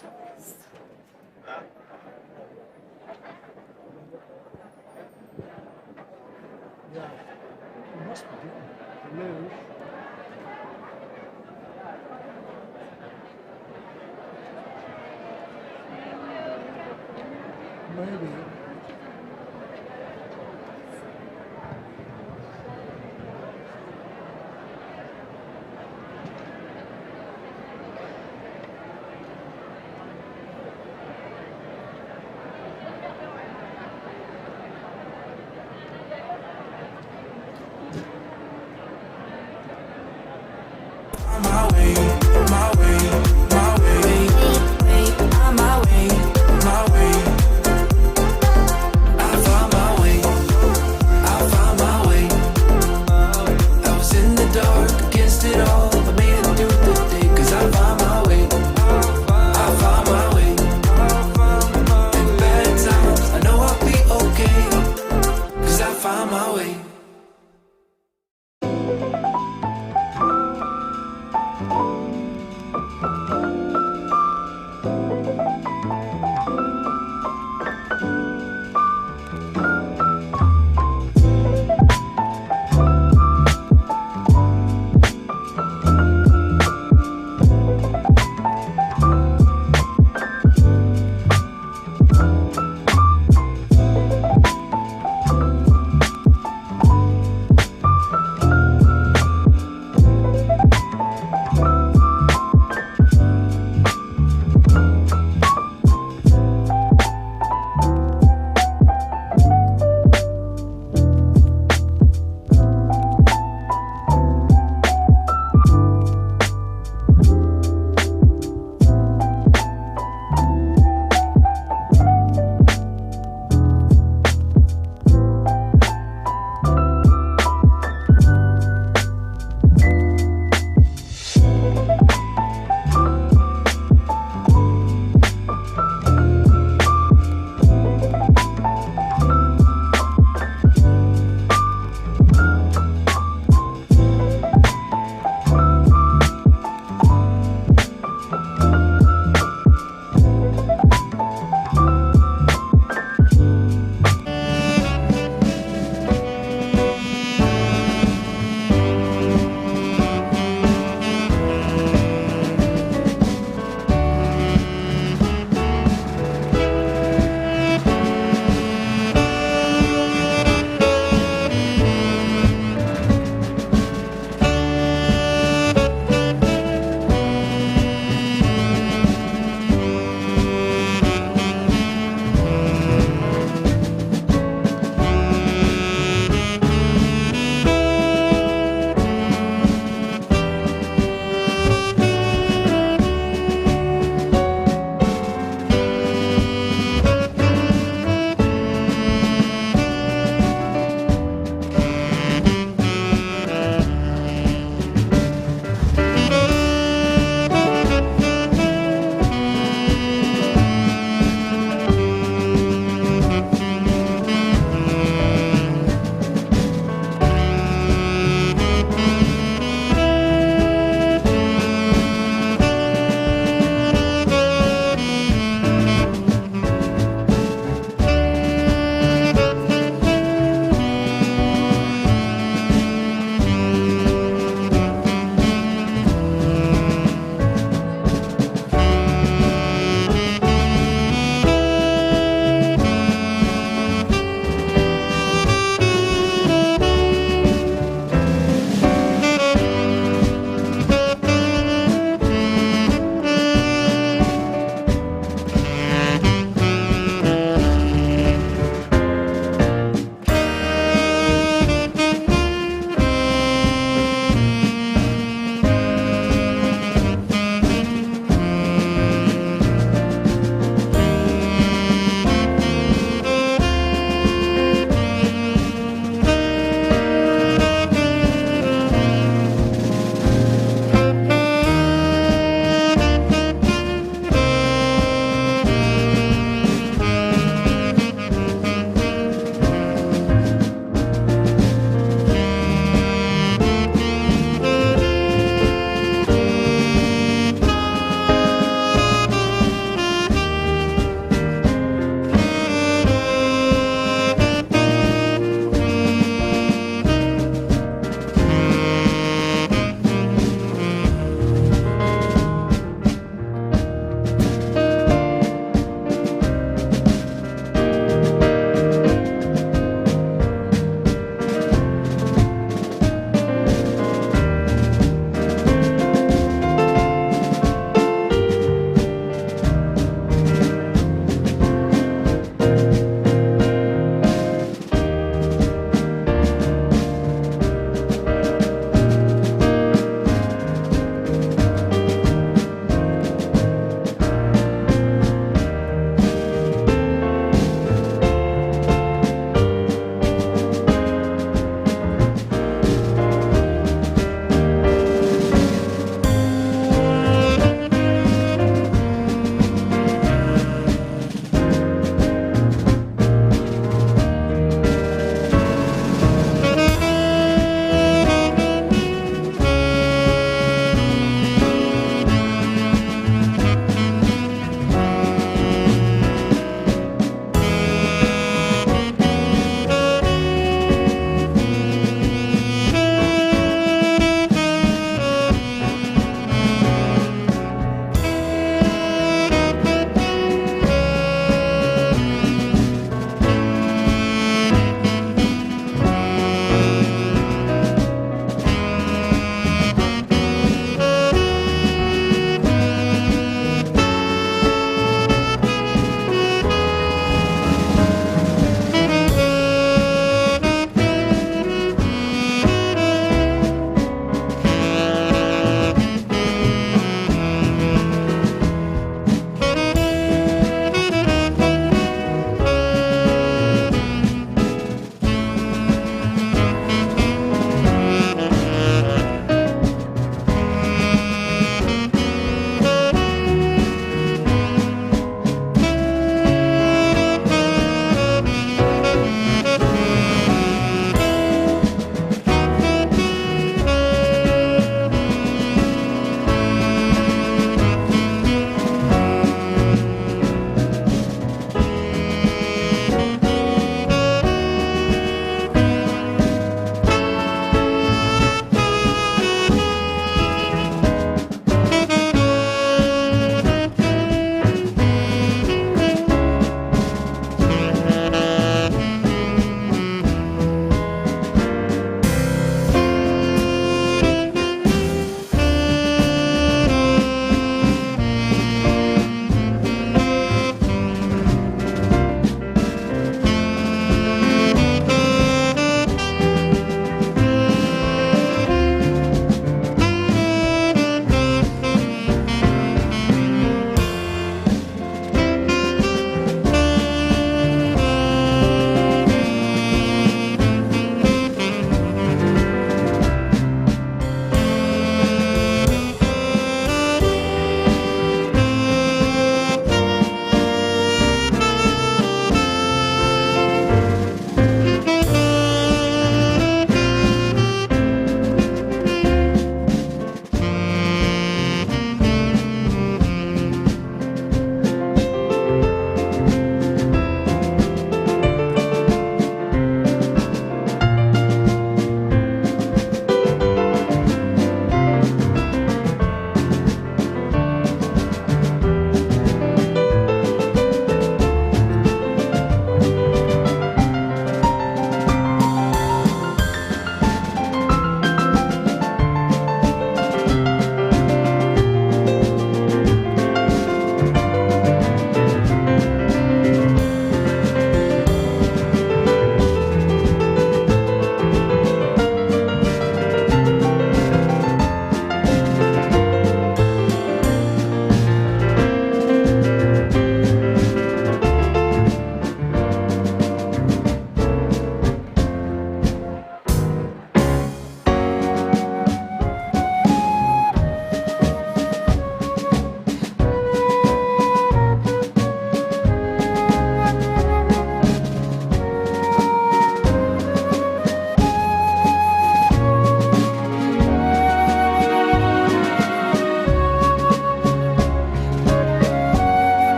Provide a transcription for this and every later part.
Yeah, it must be getting blue. Maybe. My way, my way, my way, on my way, my way. I found my way, I found my way. I was in the dark against it all, but made it through the day. 'Cause I found my way, I found my way. In bad times, I know I'll be okay. 'Cause I found my way.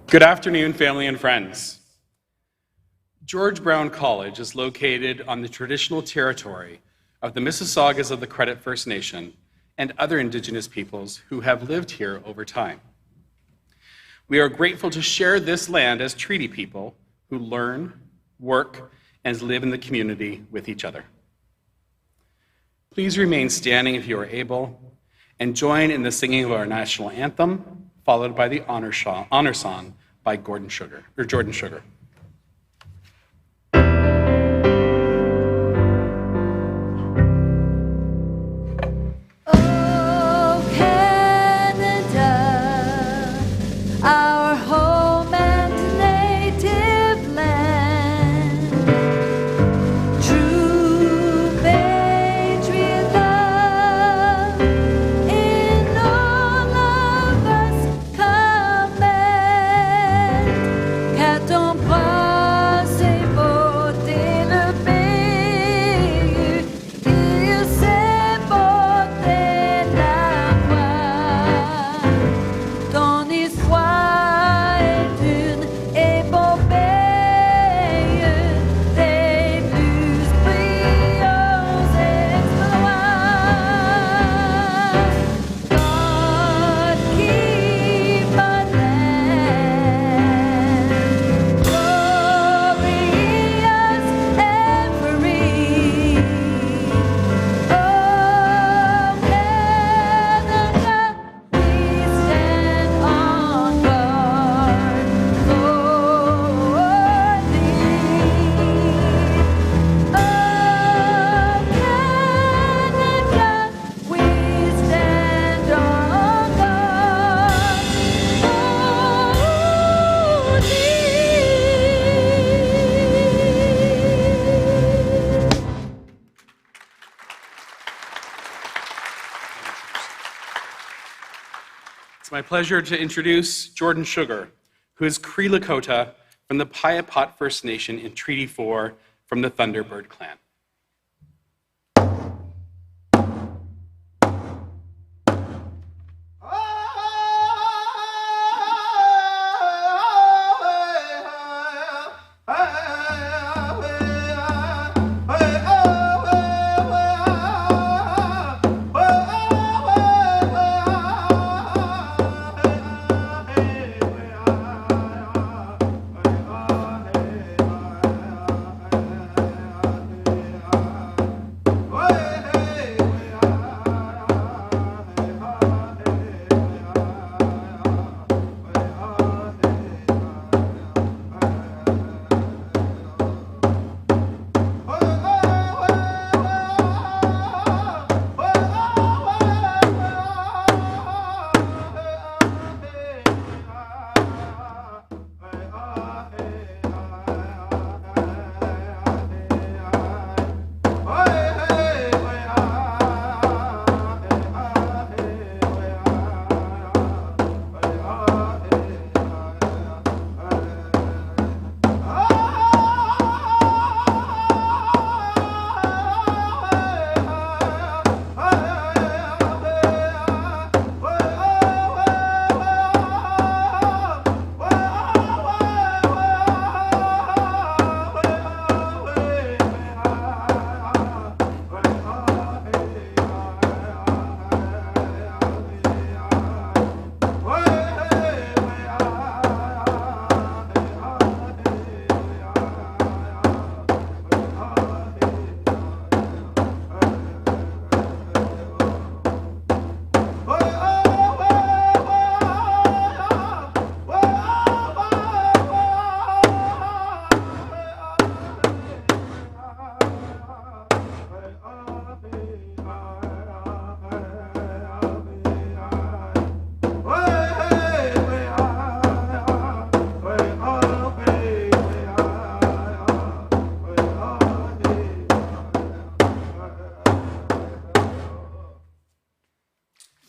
Good afternoon, family and friends. George Brown College is located on the traditional territory of the Mississaugas of the Credit First Nation and other Indigenous peoples who have lived here over time. We are grateful to share this land as treaty people who learn, work, and live in the community with each other. Please remain standing if you are able and join in the singing of our national anthem, followed by the honor song by Jordan Sugar. Oh, Canada, our home and native land, true patriot love in all of us command, qu'à ton bras c'est porter le pays, il sait porter la voix, ton histoire est une épopée des plus brillants exploits. God keep our land glorious and free. Oh, Canada, we stand on guard for thee. Oh, Canada, we stand on guard for thee. It's my pleasure to introduce Jordan Sugar, who is Cree Lakota from the Piapot First Nation in Treaty 4 from the Thunderbird Clan.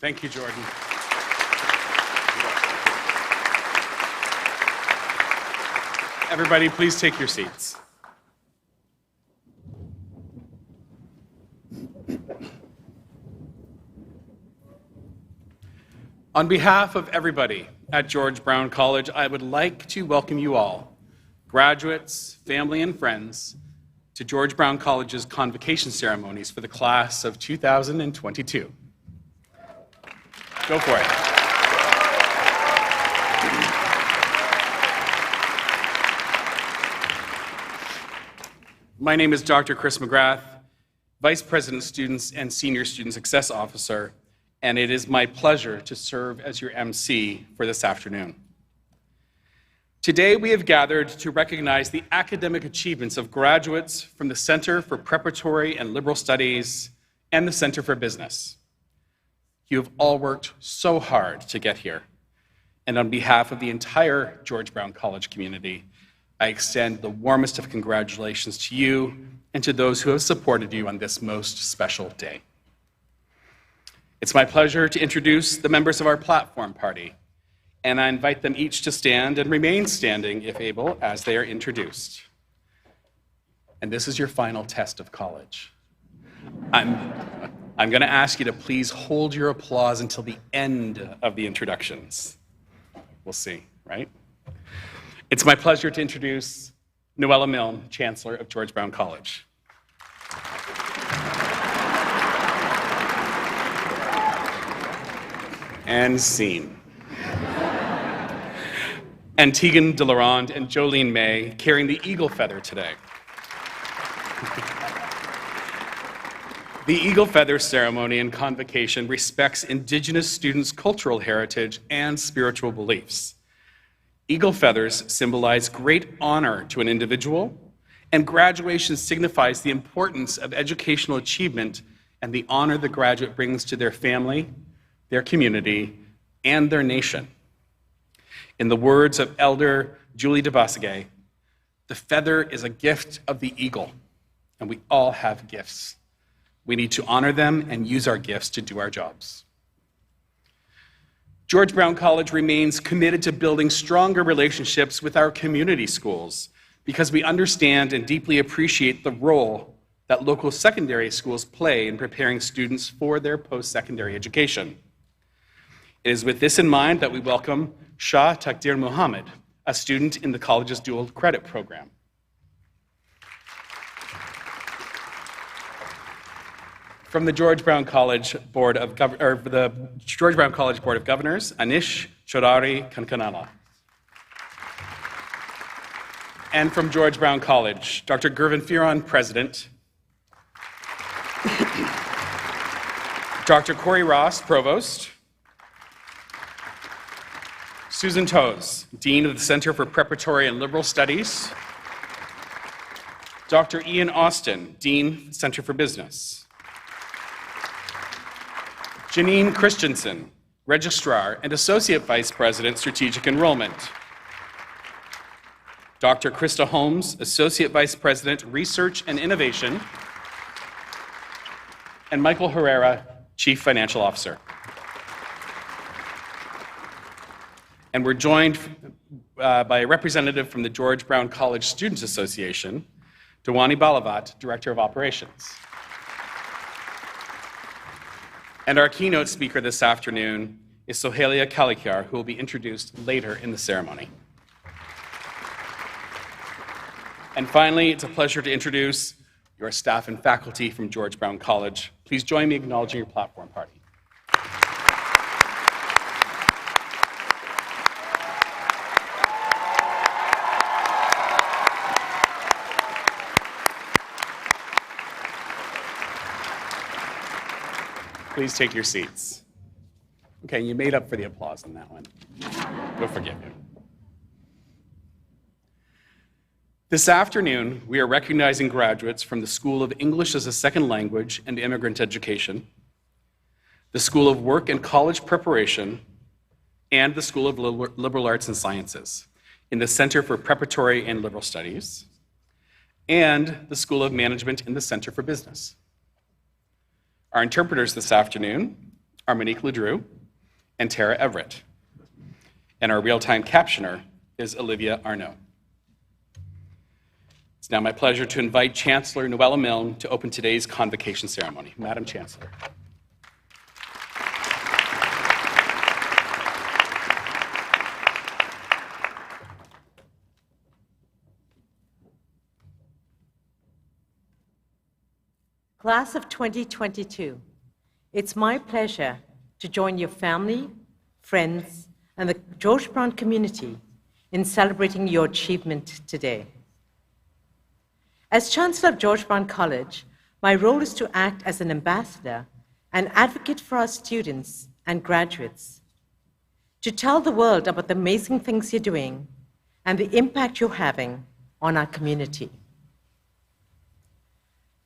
Thank you, Jordan. Everybody, please take your seats. On behalf of everybody at George Brown College, I would like to welcome you all, graduates, family, and friends, to George Brown College's convocation ceremonies for the class of 2022. Go for it. My name is Dr. Chris McGrath, Vice President Students and Senior Student Success Officer, and it is my pleasure to serve as your MC for this afternoon. Today, we have gathered to recognize the academic achievements of graduates from the Center for Preparatory and Liberal Studies and the Center for Business. You have all worked so hard to get here, and on behalf of the entire George Brown College community, I extend the warmest of congratulations to you and to those who have supported you on this most special day. It's my pleasure to introduce the members of our platform party, and I invite them each to stand and remain standing, if able, as they are introduced. And this is your final test of college. I'm going to ask you to please hold your applause until the end of the introductions. We'll see, right? It's my pleasure to introduce Noella Milne, Chancellor of George Brown College. And scene. Antigone de Laurent and Jolene May carrying the eagle feather today. The Eagle Feather ceremony and convocation respects Indigenous students' cultural heritage and spiritual beliefs. Eagle feathers symbolize great honor to an individual, and graduation signifies the importance of educational achievement and the honor the graduate brings to their family, their community, and their nation. In the words of Elder Julie de Basseguet, the feather is a gift of the eagle, and we all have gifts. We need to honor them and use our gifts to do our jobs. George Brown College remains committed to building stronger relationships with our community schools because we understand and deeply appreciate the role that local secondary schools play in preparing students for their post-secondary education. It is with this in mind that we welcome Shah Takdir Muhammad, a student in the college's dual credit program. From the George Brown College Board of George Brown College Board of Governors, Anish Chaudhary Kankanala. And from George Brown College, Dr. Gervin Fearon, President. Dr. Corey Ross, Provost. Susan Toes, Dean of the Center for Preparatory and Liberal Studies. Dr. Ian Austin, Dean, Center for Business. Janine Christensen, Registrar and Associate Vice President, Strategic Enrollment. Dr. Krista Holmes, Associate Vice President, Research and Innovation. And Michael Herrera, Chief Financial Officer. And we're joined by a representative from the George Brown College Students Association, Dewani Balavat, Director of Operations. And our keynote speaker this afternoon is Sohelia Kalikyar, who will be introduced later in the ceremony. And finally, it's a pleasure to introduce your staff and faculty from George Brown College. Please join me in acknowledging your platform party. Please take your seats. Okay, you made up for the applause on that one. We'll forgive you. This afternoon, we are recognizing graduates from the School of English as a Second Language and Immigrant Education, the School of Work and College Preparation, and the School of Liberal Arts and Sciences in the Center for Preparatory and Liberal Studies, and the School of Management in the Center for Business. Our interpreters this afternoon are Monique Ledrew and Tara Everett. And our real-time captioner is Olivia Arnaud. It's now my pleasure to invite Chancellor Noella Milne to open today's convocation ceremony. Madam Chancellor. Class of 2022, it's my pleasure to join your family, friends, and the George Brown community in celebrating your achievement today. As Chancellor of George Brown College, my role is to act as an ambassador and advocate for our students and graduates, to tell the world about the amazing things you're doing and the impact you're having on our community.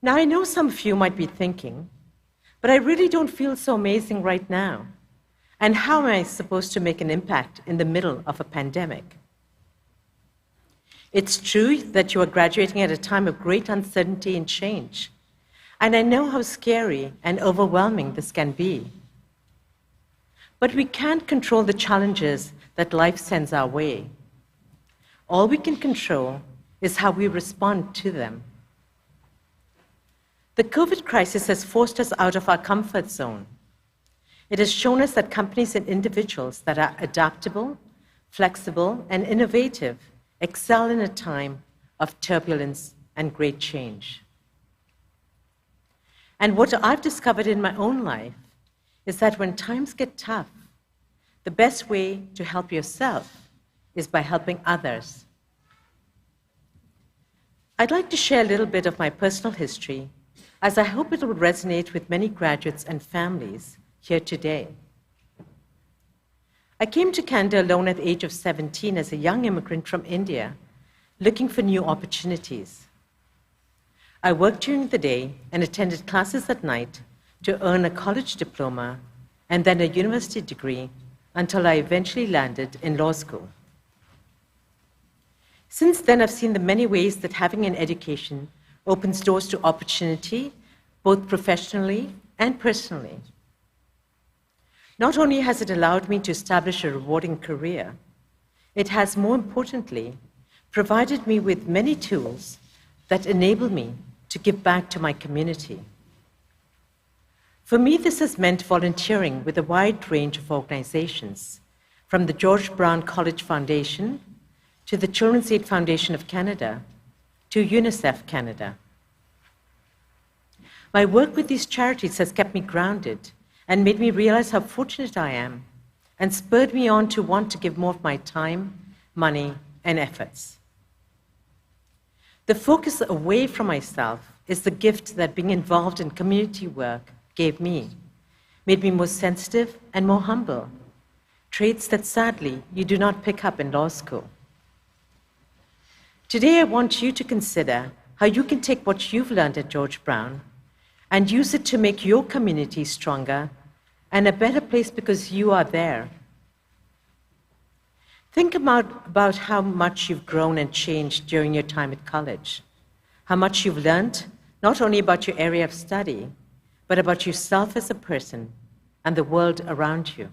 Now, I know some of you might be thinking, but I really don't feel so amazing right now. And how am I supposed to make an impact in the middle of a pandemic? It's true that you are graduating at a time of great uncertainty and change, and I know how scary and overwhelming this can be. But we can't control the challenges that life sends our way. All we can control is how we respond to them. The COVID crisis has forced us out of our comfort zone. It has shown us that companies and individuals that are adaptable, flexible, and innovative excel in a time of turbulence and great change. And what I've discovered in my own life is that when times get tough, the best way to help yourself is by helping others. I'd like to share a little bit of my personal history, as I hope it will resonate with many graduates and families here today. I came to Canada alone at the age of 17 as a young immigrant from India, looking for new opportunities. I worked during the day and attended classes at night to earn a college diploma and then a university degree until I eventually landed in law school. Since then, I've seen the many ways that having an education opens doors to opportunity, both professionally and personally. Not only has it allowed me to establish a rewarding career, it has, more importantly, provided me with many tools that enable me to give back to my community. For me, this has meant volunteering with a wide range of organizations, from the George Brown College Foundation to the Children's Aid Foundation of Canada to UNICEF Canada. My work with these charities has kept me grounded and made me realize how fortunate I am and spurred me on to want to give more of my time, money, and efforts. The focus away from myself is the gift that being involved in community work gave me, made me more sensitive and more humble, traits that sadly you do not pick up in law school. Today, I want you to consider how you can take what you've learned at George Brown and use it to make your community stronger and a better place because you are there. Think about how much you've grown and changed during your time at college, how much you've learned, not only about your area of study, but about yourself as a person and the world around you.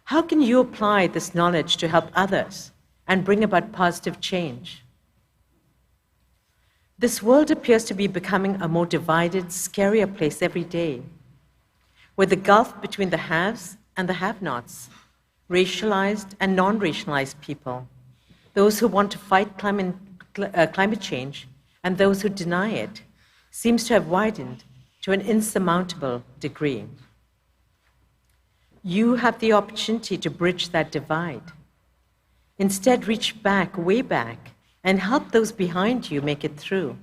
How can you apply this knowledge to help others and bring about positive change? This world appears to be becoming a more divided, scarier place every day, where the gulf between the haves and the have-nots, racialized and non-racialized people, those who want to fight climate change and those who deny it, seems to have widened to an insurmountable degree. You have the opportunity to bridge that divide. Instead, reach back, way back, and help those behind you make it through.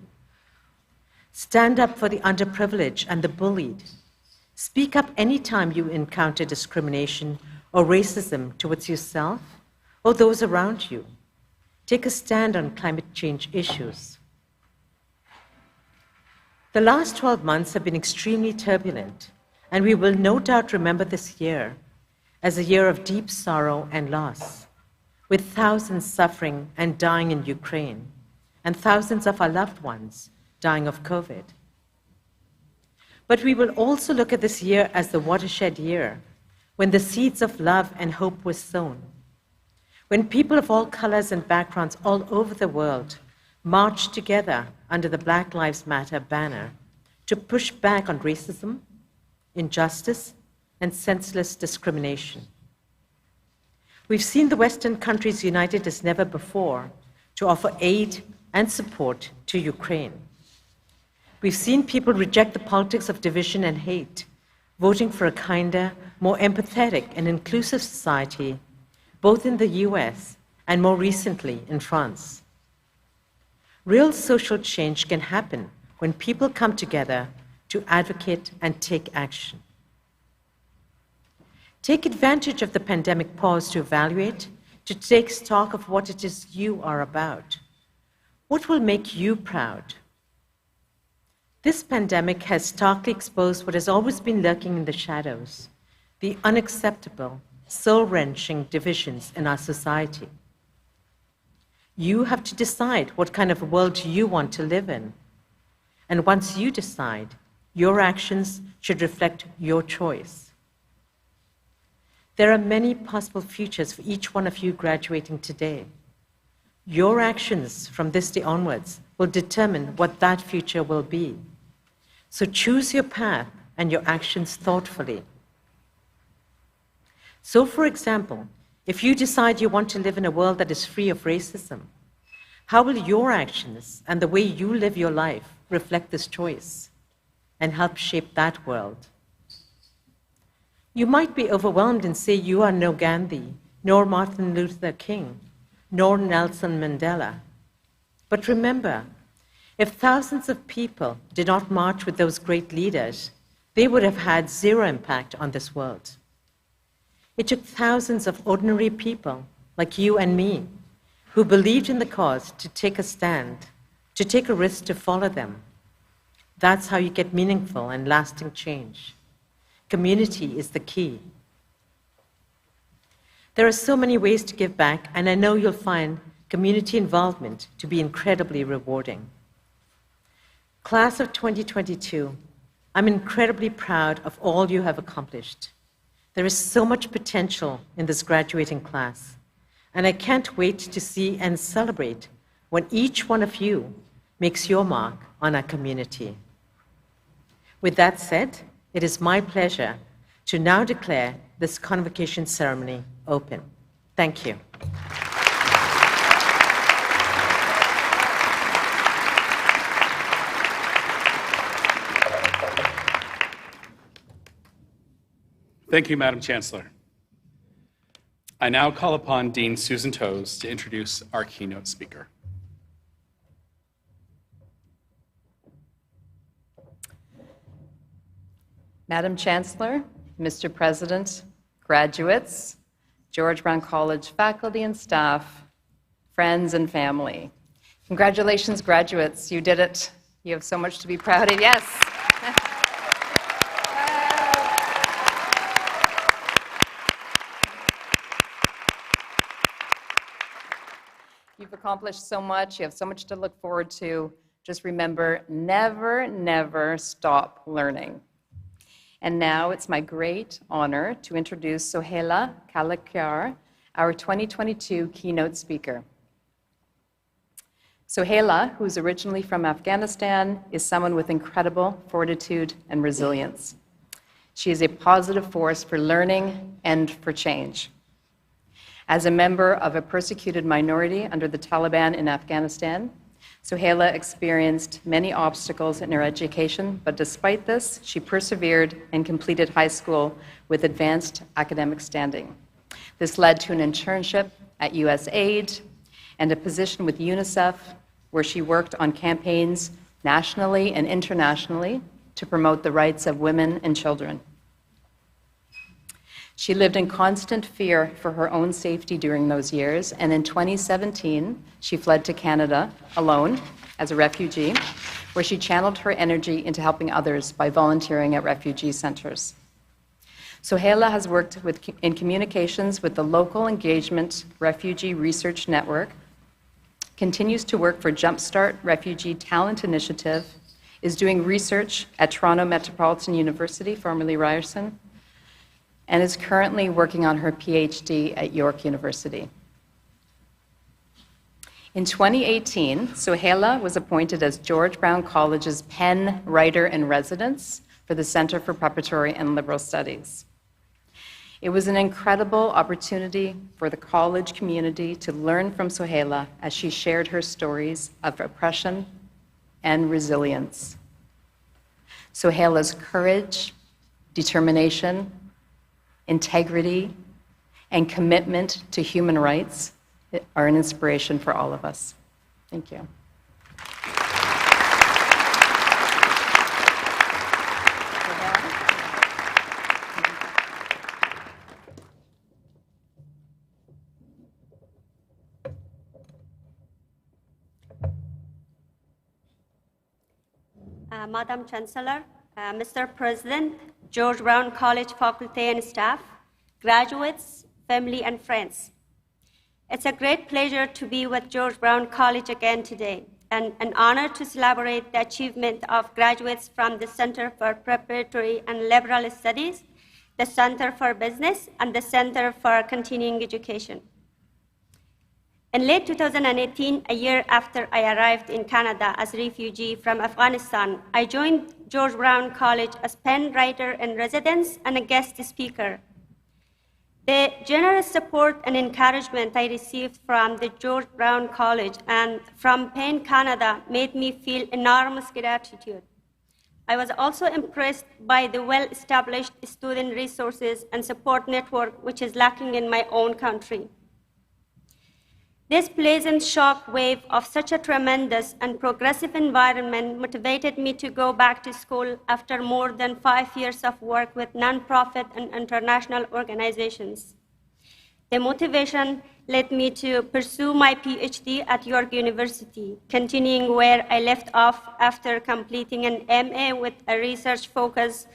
Stand up for the underprivileged and the bullied. Speak up anytime you encounter discrimination or racism towards yourself or those around you. Take a stand on climate change issues. The last 12 months have been extremely turbulent, and we will no doubt remember this year as a year of deep sorrow and loss, with thousands suffering and dying in Ukraine, and thousands of our loved ones dying of COVID. But we will also look at this year as the watershed year, when the seeds of love and hope were sown, when people of all colors and backgrounds all over the world marched together under the Black Lives Matter banner to push back on racism, injustice, and senseless discrimination. We've seen the Western countries united as never before to offer aid and support to Ukraine. We've seen people reject the politics of division and hate, voting for a kinder, more empathetic and inclusive society, both in the US and more recently in France. Real social change can happen when people come together to advocate and take action. Take advantage of the pandemic pause to evaluate, to take stock of what it is you are about. What will make you proud? This pandemic has starkly exposed what has always been lurking in the shadows, the unacceptable, soul-wrenching divisions in our society. You have to decide what kind of a world you want to live in. And once you decide, your actions should reflect your choice. There are many possible futures for each one of you graduating today. Your actions from this day onwards will determine what that future will be. So choose your path and your actions thoughtfully. So, for example, if you decide you want to live in a world that is free of racism, how will your actions and the way you live your life reflect this choice and help shape that world? You might be overwhelmed and say you are no Gandhi, nor Martin Luther King, nor Nelson Mandela. But remember, if thousands of people did not march with those great leaders, they would have had zero impact on this world. It took thousands of ordinary people like you and me who believed in the cause to take a stand, to take a risk to follow them. That's how you get meaningful and lasting change. Community is the key. There are so many ways to give back, and I know you'll find community involvement to be incredibly rewarding. Class of 2022, I'm incredibly proud of all you have accomplished. There is so much potential in this graduating class, and I can't wait to see and celebrate when each one of you makes your mark on our community. With that said, it is my pleasure to now declare this convocation ceremony open. Thank you. Thank you, Madam Chancellor. I now call upon Dean Susan Toes to introduce our keynote speaker. Madam Chancellor, Mr. President, graduates, George Brown College faculty and staff, friends and family. Congratulations, graduates. You did it. You have so much to be proud of. Yes. You've accomplished so much. You have so much to look forward to. Just remember, never, never stop learning. And now it's my great honor to introduce Sohaila Kalakyar, our 2022 keynote speaker. Sohaila, who's originally from Afghanistan, is someone with incredible fortitude and resilience. She is a positive force for learning and for change. As a member of a persecuted minority under the Taliban in Afghanistan, Sohaila experienced many obstacles in her education, but despite this, she persevered and completed high school with advanced academic standing. This led to an internship at USAID and a position with UNICEF, where she worked on campaigns nationally and internationally to promote the rights of women and children. She lived in constant fear for her own safety during those years, and in 2017, she fled to Canada alone as a refugee, where she channeled her energy into helping others by volunteering at refugee centers. Sohaila has worked in communications with the Local Engagement Refugee Research Network, continues to work for Jumpstart Refugee Talent Initiative, is doing research at Toronto Metropolitan University, formerly Ryerson, and is currently working on her PhD at York University. In 2018, Sohaila was appointed as George Brown College's Penn Writer-in-Residence for the Center for Preparatory and Liberal Studies. It was an incredible opportunity for the college community to learn from Sohaila as she shared her stories of oppression and resilience. Sohaila's courage, determination, integrity, and commitment to human rights are an inspiration for all of us. Thank you. Madam Chancellor, Mr. President, George Brown College faculty and staff, graduates, family, and friends. It's a great pleasure to be with George Brown College again today, and an honor to celebrate the achievement of graduates from the Center for Preparatory and Liberal Studies, the Center for Business, and the Center for Continuing Education. In late 2018, a year after I arrived in Canada as a refugee from Afghanistan, I joined George Brown College as Penn Writer-in-Residence and a guest speaker. The generous support and encouragement I received from the George Brown College and from Penn Canada made me feel enormous gratitude. I was also impressed by the well-established student resources and support network which is lacking in my own country. This pleasant shock wave of such a tremendous and progressive environment motivated me to go back to school after more than 5 years of work with nonprofit and international organizations. The motivation led me to pursue my PhD at York University, continuing where I left off after completing an MA with a research focus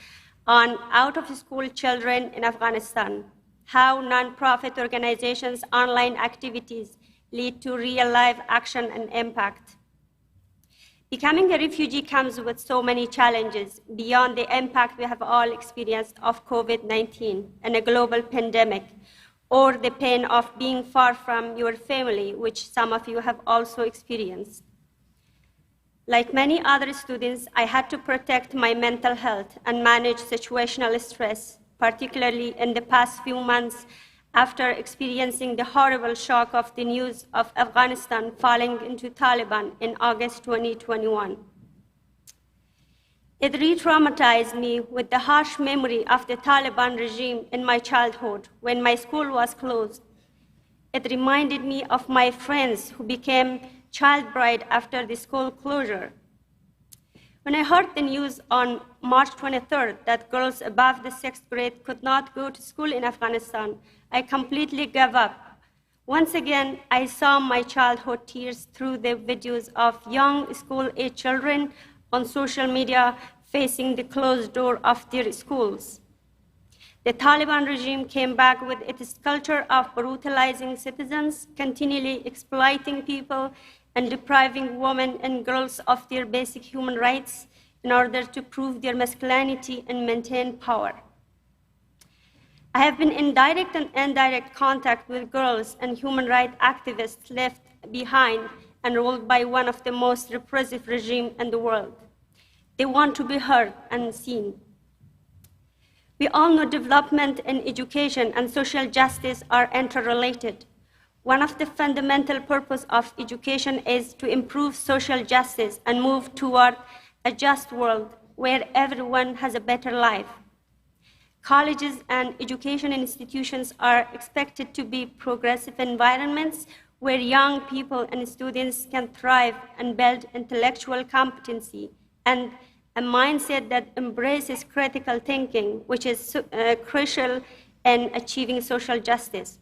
on out-of-school children in Afghanistan, how nonprofit organizations' online activities lead to real-life action and impact. Becoming a refugee comes with so many challenges beyond the impact we have all experienced of COVID-19 and a global pandemic, or the pain of being far from your family, which some of you have also experienced. Like many other students, I had to protect my mental health and manage situational stress, particularly in the past few months after experiencing the horrible shock of the news of Afghanistan falling into Taliban in August 2021. It re-traumatized me with the harsh memory of the Taliban regime in my childhood when my school was closed. It reminded me of my friends who became child bride after the school closure. When I heard the news on March 23rd that girls above the 6th grade could not go to school in Afghanistan, I completely gave up. Once again, I saw my childhood tears through the videos of young school-age children on social media facing the closed door of their schools. The Taliban regime came back with its culture of brutalizing citizens, continually exploiting people, and depriving women and girls of their basic human rights in order to prove their masculinity and maintain power. I have been in direct and indirect contact with girls and human rights activists left behind and ruled by one of the most repressive regimes in the world. They want to be heard and seen. We all know development in education and social justice are interrelated. One of the fundamental purposes of education is to improve social justice and move toward a just world where everyone has a better life. Colleges and education institutions are expected to be progressive environments where young people and students can thrive and build intellectual competency and a mindset that embraces critical thinking, which is crucial in achieving social justice.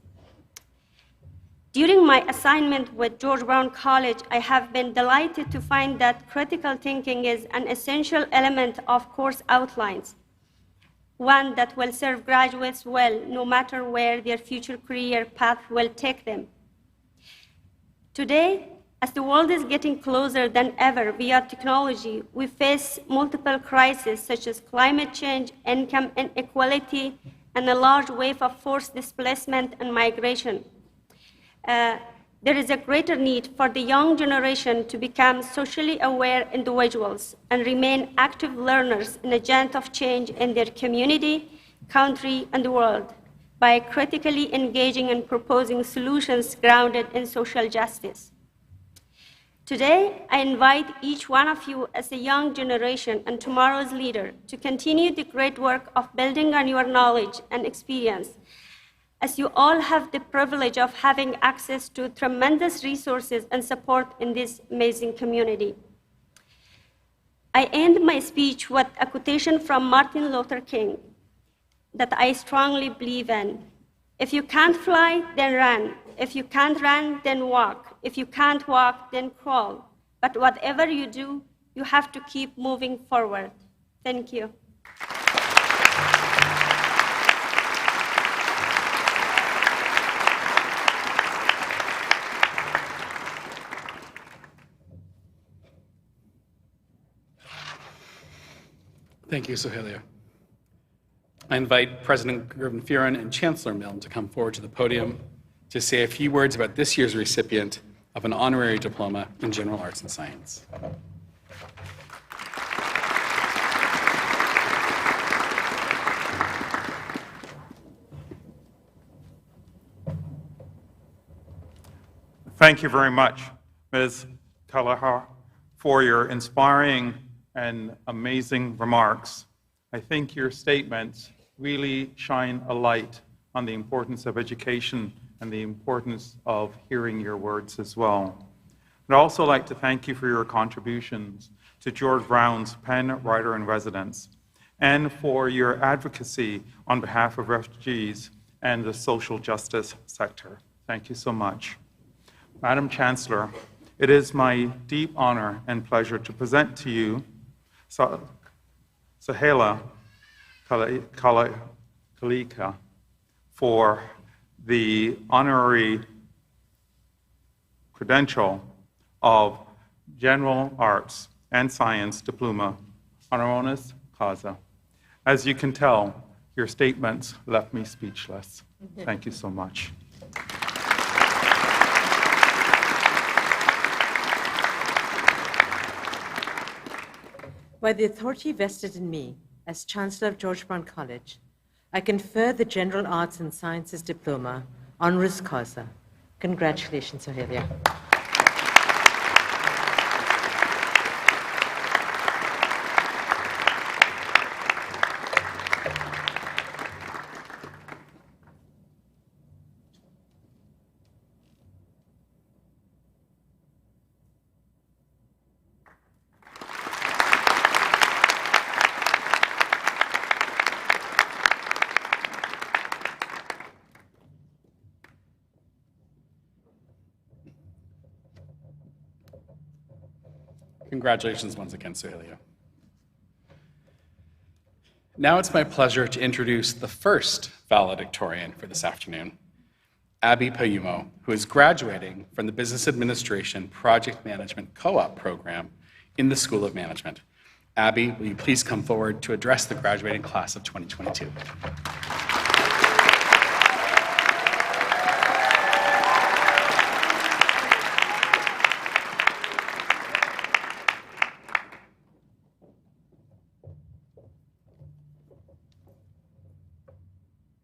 During my assignment with George Brown College, I have been delighted to find that critical thinking is an essential element of course outlines, one that will serve graduates well, no matter where their future career path will take them. Today, As the world is getting closer than ever via technology, we face multiple crises such as climate change, income inequality, and a large wave of forced displacement and migration. There is a greater need for the young generation to become socially aware individuals and remain active learners and agents of change in their community, country, and the world by critically engaging and proposing solutions grounded in social justice. Today, I invite each one of you as a young generation and tomorrow's leader to continue the great work of building on your knowledge and experience, as you all have the privilege of having access to tremendous resources and support in this amazing community. I end my speech with a quotation from Martin Luther King that I strongly believe in. If you can't fly, then run. If you can't run, then walk. If you can't walk, then crawl. But whatever you do, you have to keep moving forward. Thank you. Thank you, Sohelia. I invite President Gervin-Fearon and Chancellor Milne to come forward to the podium to say a few words about this year's recipient of an honorary diploma in general arts and science. Thank you very much, Ms. Kalahar, for your inspiring and amazing remarks. I think your statements really shine a light on the importance of education and the importance of hearing your words as well. I'd also like to thank you for your contributions to George Brown's Penn Writer in Residence and for your advocacy on behalf of refugees and the social justice sector. Thank you so much. Madam Chancellor, it is my deep honor and pleasure to present to you Sohelia Kalika for the honorary credential of General Arts and Science Diploma, honoris causa. As you can tell, your statements left me speechless. Thank you so much. By the authority vested in me as Chancellor of George Brown College, I confer the General Arts and Sciences Diploma, honoris causa. Congratulations, Sohelia. Congratulations once again, Sohelia. Now it's my pleasure to introduce the first valedictorian for this afternoon, Abby Payumo, who is graduating from the Business Administration Project Management Co-op program in the School of Management. Abby, will you please come forward to address the graduating class of 2022?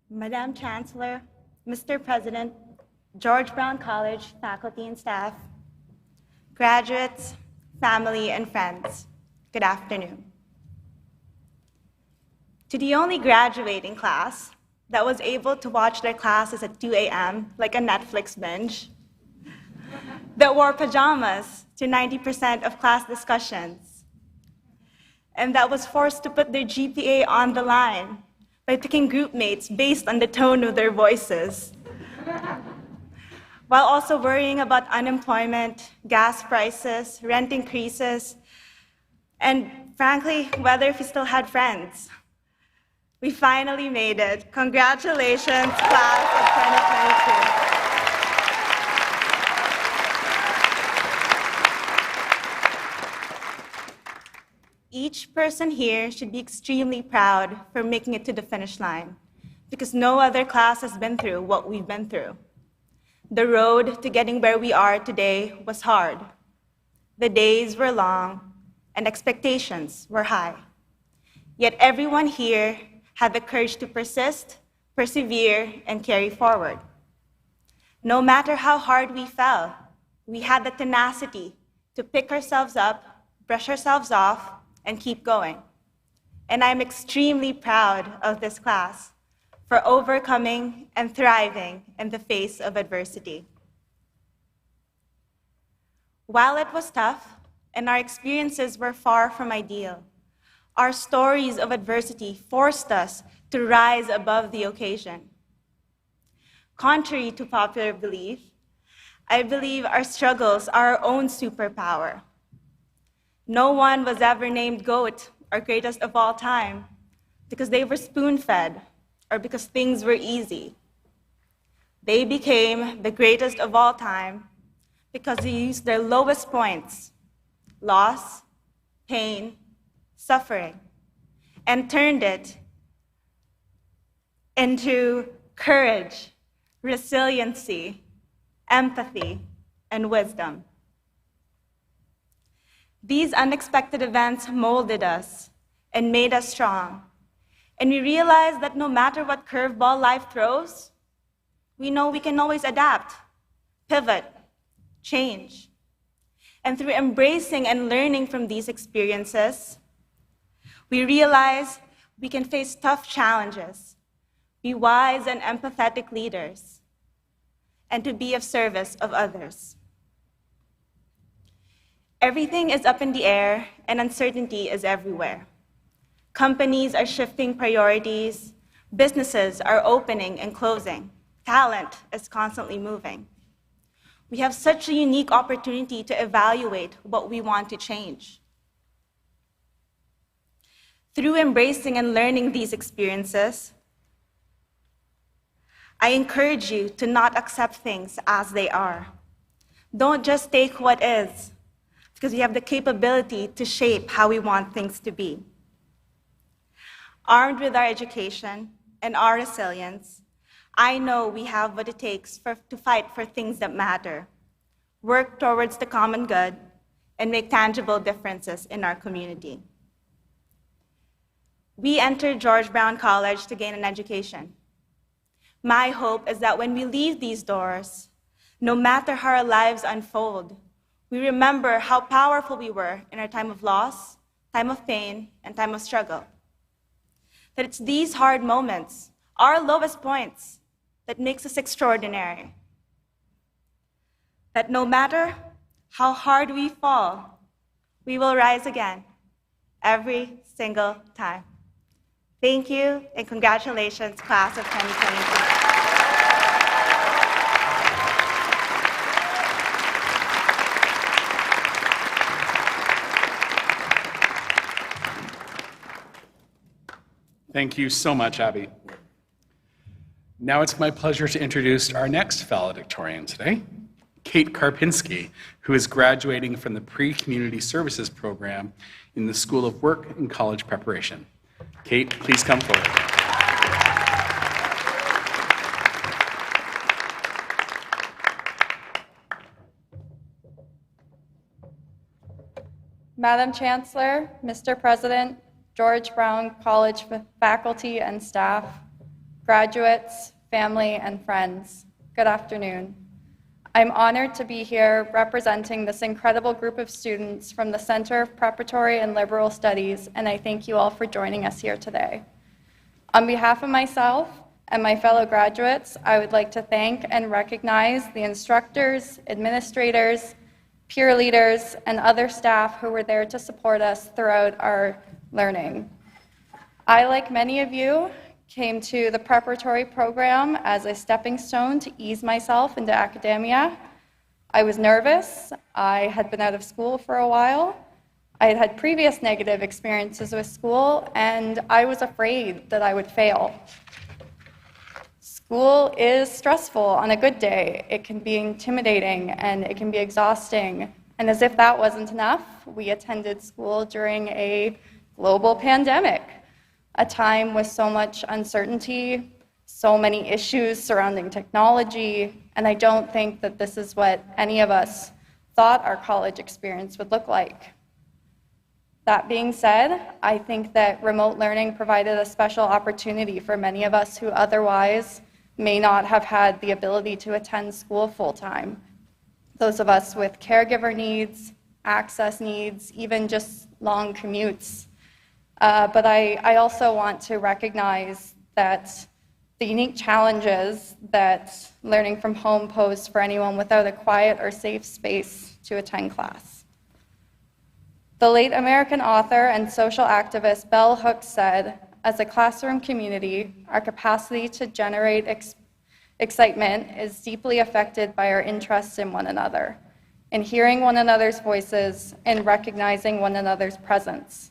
Madam Chancellor, Mr. President, George Brown College faculty and staff, graduates, family, and friends, good afternoon. To the only graduating class that was able to watch their classes at 2 a.m. like a Netflix binge, that wore pajamas to 90% of class discussions, and that was forced to put their GPA on the line by picking group mates based on the tone of their voices, while also worrying about unemployment, gas prices, rent increases, and frankly, whether if we still had friends. We finally made it. Congratulations, class of 2022. Each person here should be extremely proud for making it to the finish line, because no other class has been through what we've been through. The road to getting where we are today was hard. The days were long, and expectations were high. Yet everyone here had the courage to persist, persevere, and carry forward. No matter how hard we fell, we had the tenacity to pick ourselves up, brush ourselves off, and keep going. And I'm extremely proud of this class for overcoming and thriving in the face of adversity. While it was tough and our experiences were far from ideal, our stories of adversity forced us to rise above the occasion. Contrary to popular belief, I believe our struggles are our own superpower. No one was ever named GOAT or greatest of all time because they were spoon-fed or because things were easy. They became the greatest of all time because they used their lowest points, loss, pain, suffering, and turned it into courage, resiliency, empathy, and wisdom. These unexpected events molded us and made us strong. And we realized that no matter what curveball life throws, we know we can always adapt, pivot, change. And through embracing and learning from these experiences, we realize we can face tough challenges, be wise and empathetic leaders, and to be of service of others. Everything is up in the air and uncertainty is everywhere. Companies are shifting priorities, businesses are opening and closing, talent is constantly moving. We have such a unique opportunity to evaluate what we want to change. Through embracing and learning these experiences, I encourage you to not accept things as they are. Don't just take what is, because we have the capability to shape how we want things to be. Armed with our education and our resilience, I know we have what it takes to fight for things that matter, work towards the common good, and make tangible differences in our community. We entered George Brown College to gain an education. My hope is that when we leave these doors, no matter how our lives unfold, we remember how powerful we were in our time of loss, time of pain, and time of struggle. That it's these hard moments, our lowest points, that makes us extraordinary. That no matter how hard we fall, we will rise again, every single time. Thank you, and congratulations, class of 2022. Thank you so much, Abby. Now it's my pleasure to introduce our next valedictorian today, Kate Karpinski, who is graduating from the Pre-Community Services program in the School of Work and College Preparation. Kate, please come forward. Madam Chancellor, Mr. President, George Brown College faculty and staff, graduates, family, and friends, good afternoon. I'm honored to be here representing this incredible group of students from the Center of Preparatory and Liberal Studies, and I thank you all for joining us here today. On behalf of myself and my fellow graduates, I would like to thank and recognize the instructors, administrators, peer leaders, and other staff who were there to support us throughout our learning. I, like many of you, came to the preparatory program as a stepping stone to ease myself into academia. I was nervous. I had been out of school for a while. I had had previous negative experiences with school, and I was afraid that I would fail. School is stressful on a good day. It can be intimidating and it can be exhausting. And as if that wasn't enough, we attended school during a global pandemic, a time with so much uncertainty, so many issues surrounding technology, and I don't think that this is what any of us thought our college experience would look like. That being said, I think that remote learning provided a special opportunity for many of us who otherwise may not have had the ability to attend school full-time. Those of us with caregiver needs, access needs, even just long commutes. But I also want to recognize that the unique challenges that learning from home posed for anyone without a quiet or safe space to attend class. The late American author and social activist Bell Hooks said, "As a classroom community, our capacity to generate excitement is deeply affected by our interest in one another, in hearing one another's voices, and recognizing one another's presence.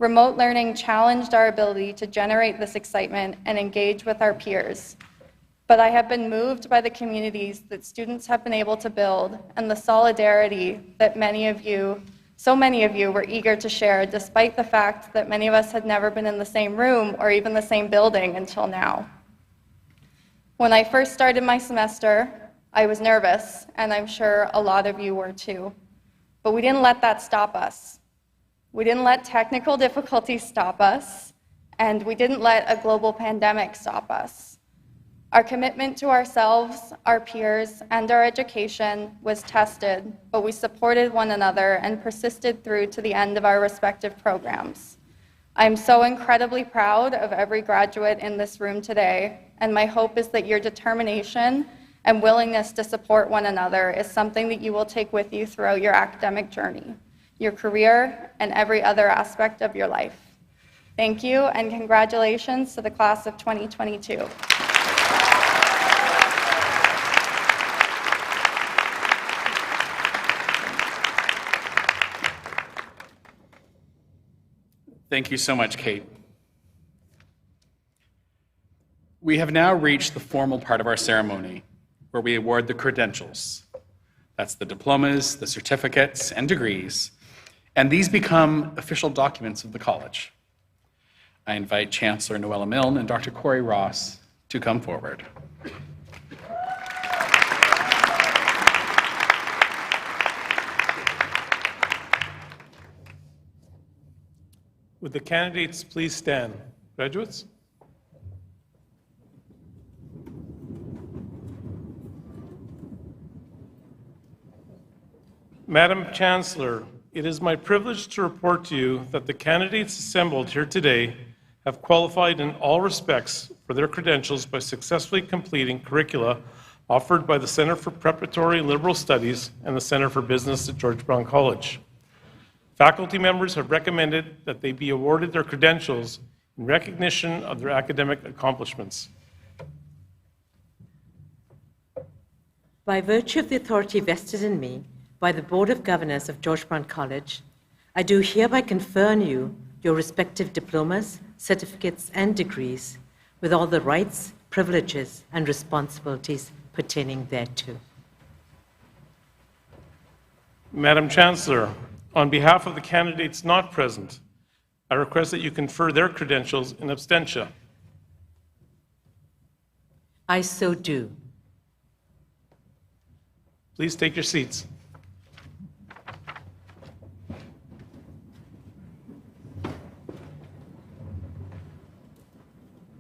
Remote learning challenged our ability to generate this excitement and engage with our peers. But I have been moved by the communities that students have been able to build and the solidarity that so many of you were eager to share, despite the fact that many of us had never been in the same room or even the same building until now. When I first started my semester, I was nervous, and I'm sure a lot of you were too. But we didn't let that stop us. We didn't let technical difficulties stop us, and we didn't let a global pandemic stop us. Our commitment to ourselves, our peers, and our education was tested, but we supported one another and persisted through to the end of our respective programs. I'm so incredibly proud of every graduate in this room today, and my hope is that your determination and willingness to support one another is something that you will take with you throughout your academic journey, your career, and every other aspect of your life. Thank you, and congratulations to the class of 2022. Thank you so much, Kate. We have now reached the formal part of our ceremony, where we award the credentials. That's the diplomas, the certificates, and degrees, and these become official documents of the college. I invite Chancellor Noella Milne and Dr. Corey Ross to come forward. Would the candidates please stand? Graduates? Madam Chancellor, it is my privilege to report to you that the candidates assembled here today have qualified in all respects for their credentials by successfully completing curricula offered by the Center for Preparatory Liberal Studies and the Center for Business at George Brown College. Faculty members have recommended that they be awarded their credentials in recognition of their academic accomplishments. By virtue of the authority vested in me by the Board of Governors of George Brown College, I do hereby confer on you your respective diplomas, certificates, and degrees with all the rights, privileges, and responsibilities pertaining thereto. Madam Chancellor, on behalf of the candidates not present, I request that you confer their credentials in absentia. I so do. Please take your seats.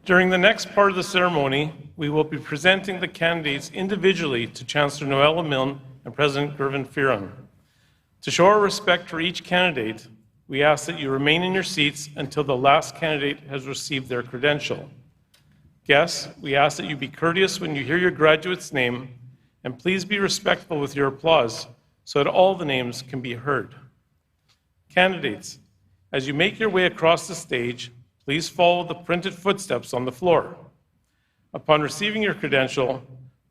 During the next part of the ceremony, we will be presenting the candidates individually to Chancellor Noella Milne and President Gervin Fearon. To show our respect for each candidate, we ask that you remain in your seats until the last candidate has received their credential. Guests, we ask that you be courteous when you hear your graduate's name, and please be respectful with your applause so that all the names can be heard. Candidates, as you make your way across the stage, please follow the printed footsteps on the floor. Upon receiving your credential,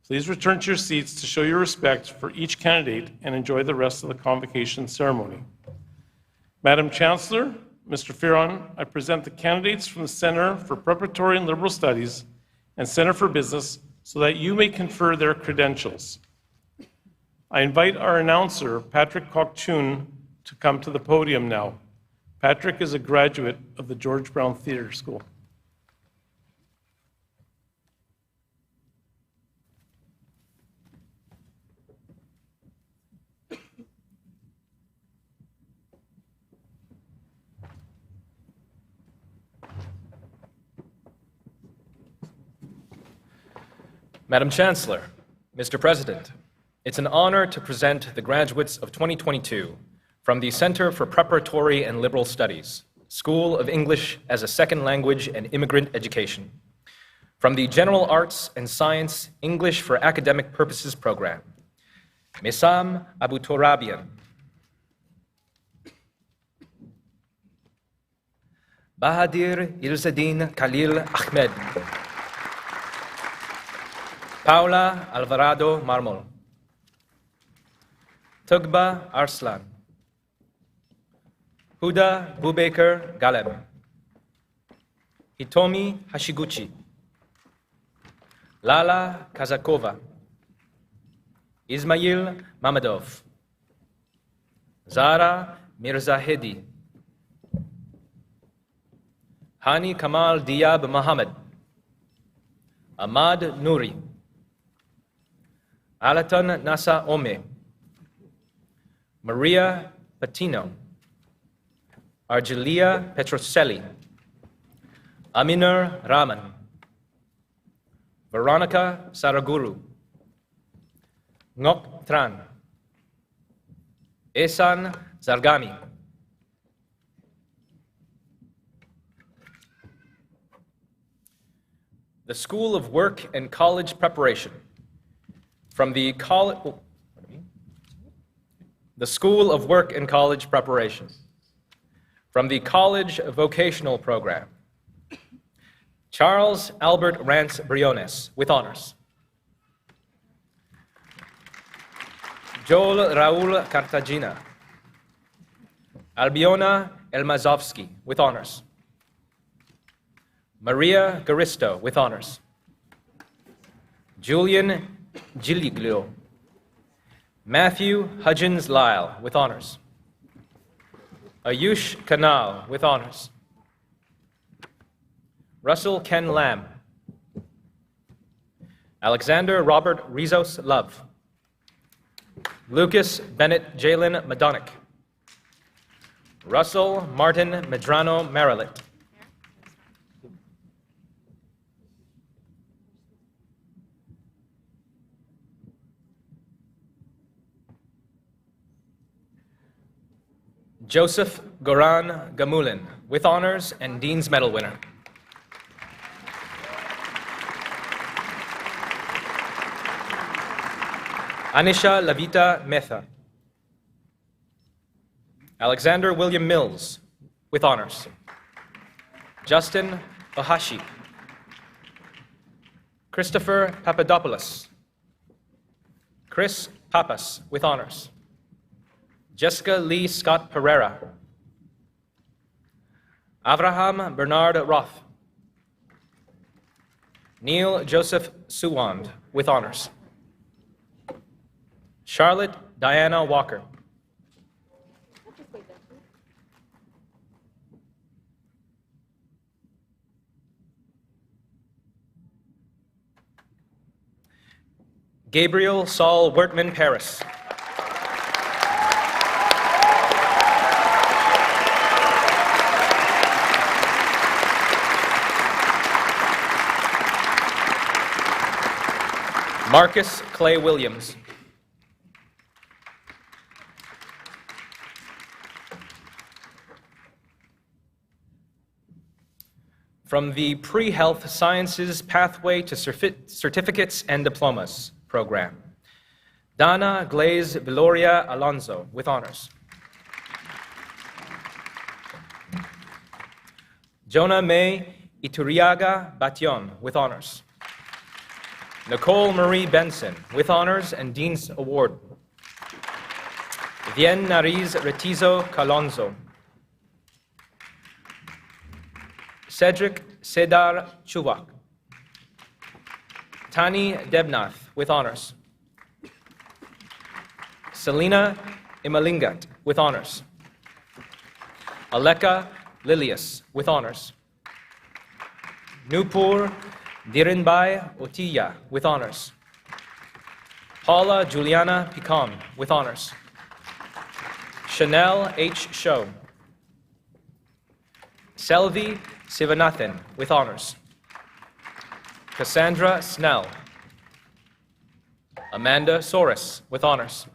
please return to your seats to show your respect for each candidate and enjoy the rest of the convocation ceremony. Madam Chancellor, Mr. Fearon, I present the candidates from the Center for Preparatory and Liberal Studies and Center for Business so that you may confer their credentials. I invite our announcer, Patrick Kokchun, to come to the podium now. Patrick is a graduate of the George Brown Theatre School. Madam Chancellor, Mr. President, it's an honor to present the graduates of 2022 from the Center for Preparatory and Liberal Studies, School of English as a Second Language and Immigrant Education, from the General Arts and Science English for Academic Purposes program, Messam Abu Torabian, Bahadir Ilzadin Khalil Ahmed, Paula Alvarado Marmol, Tugba Arslan, Huda Bubaker Galeb, Hitomi Hashiguchi, Lala Kazakova, Ismail Mamadov, Zara Mirzahedi, Hani Kamal Diab Mohammed, Ahmad Nouri, Alatan Nasa Ome, Maria Patino, Argelia Petroselli, Aminur Rahman, Veronica Saraguru, Ngok Tran, Ehsan Zargami, the School of Work and College Preparation. From the School of Work and College Preparation. From the College Vocational Program, Charles Albert Rance Briones, with honors. Joel Raul Cartagena, Albiona Elmazovsky, with honors. Maria Garisto, with honors. Julian Giliglio, Matthew Hudgens Lyle, with honors. Ayush Kanal, with honors. Russell Ken Lamb, Alexander Robert Rizos Love, Lucas Bennett Jalen Madonic, Russell Martin Medrano Marilit, Joseph Goran Gamulin, with honors and Dean's Medal winner. Anisha Lavita Metha, Alexander William Mills, with honors. Justin Ohashi, Christopher Papadopoulos, Chris Papas, with honors. Jessica Lee Scott Pereira, Avraham Bernard Roth, Neil Joseph Suwand, with honors. Charlotte Diana Walker, Gabriel Saul Wertman Paris, Marcus Clay Williams, from the Pre-Health Sciences Pathway to Certificates and Diplomas program, Dana Glaze Viloria Alonso, with honors. Jonah May Ituriaga Bation, with honors. Nicole Marie Benson, with honors and Dean's Award. Vien Nariz Retizo Calonzo. Cedric Sedar Chuvak. Tani Debnath, with honors. Selena Imalingat, with honors. Aleka Lilius, with honors. Nupur Dhirenbai Otiya, with honors. Paula Juliana Picon, with honors. Chanel H. Show. Selvi Sivanathan, with honors. Cassandra Snell. Amanda Soros, with honors.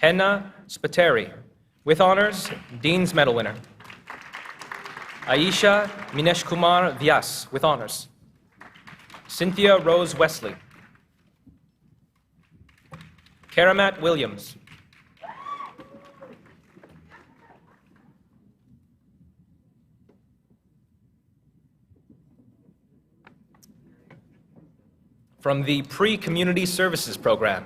Henna Spateri, with honors, Dean's Medal winner. Aisha Minesh Kumar Vyas, with honors. Cynthia Rose Wesley. Karamat Williams. From the Pre-Community Services Program,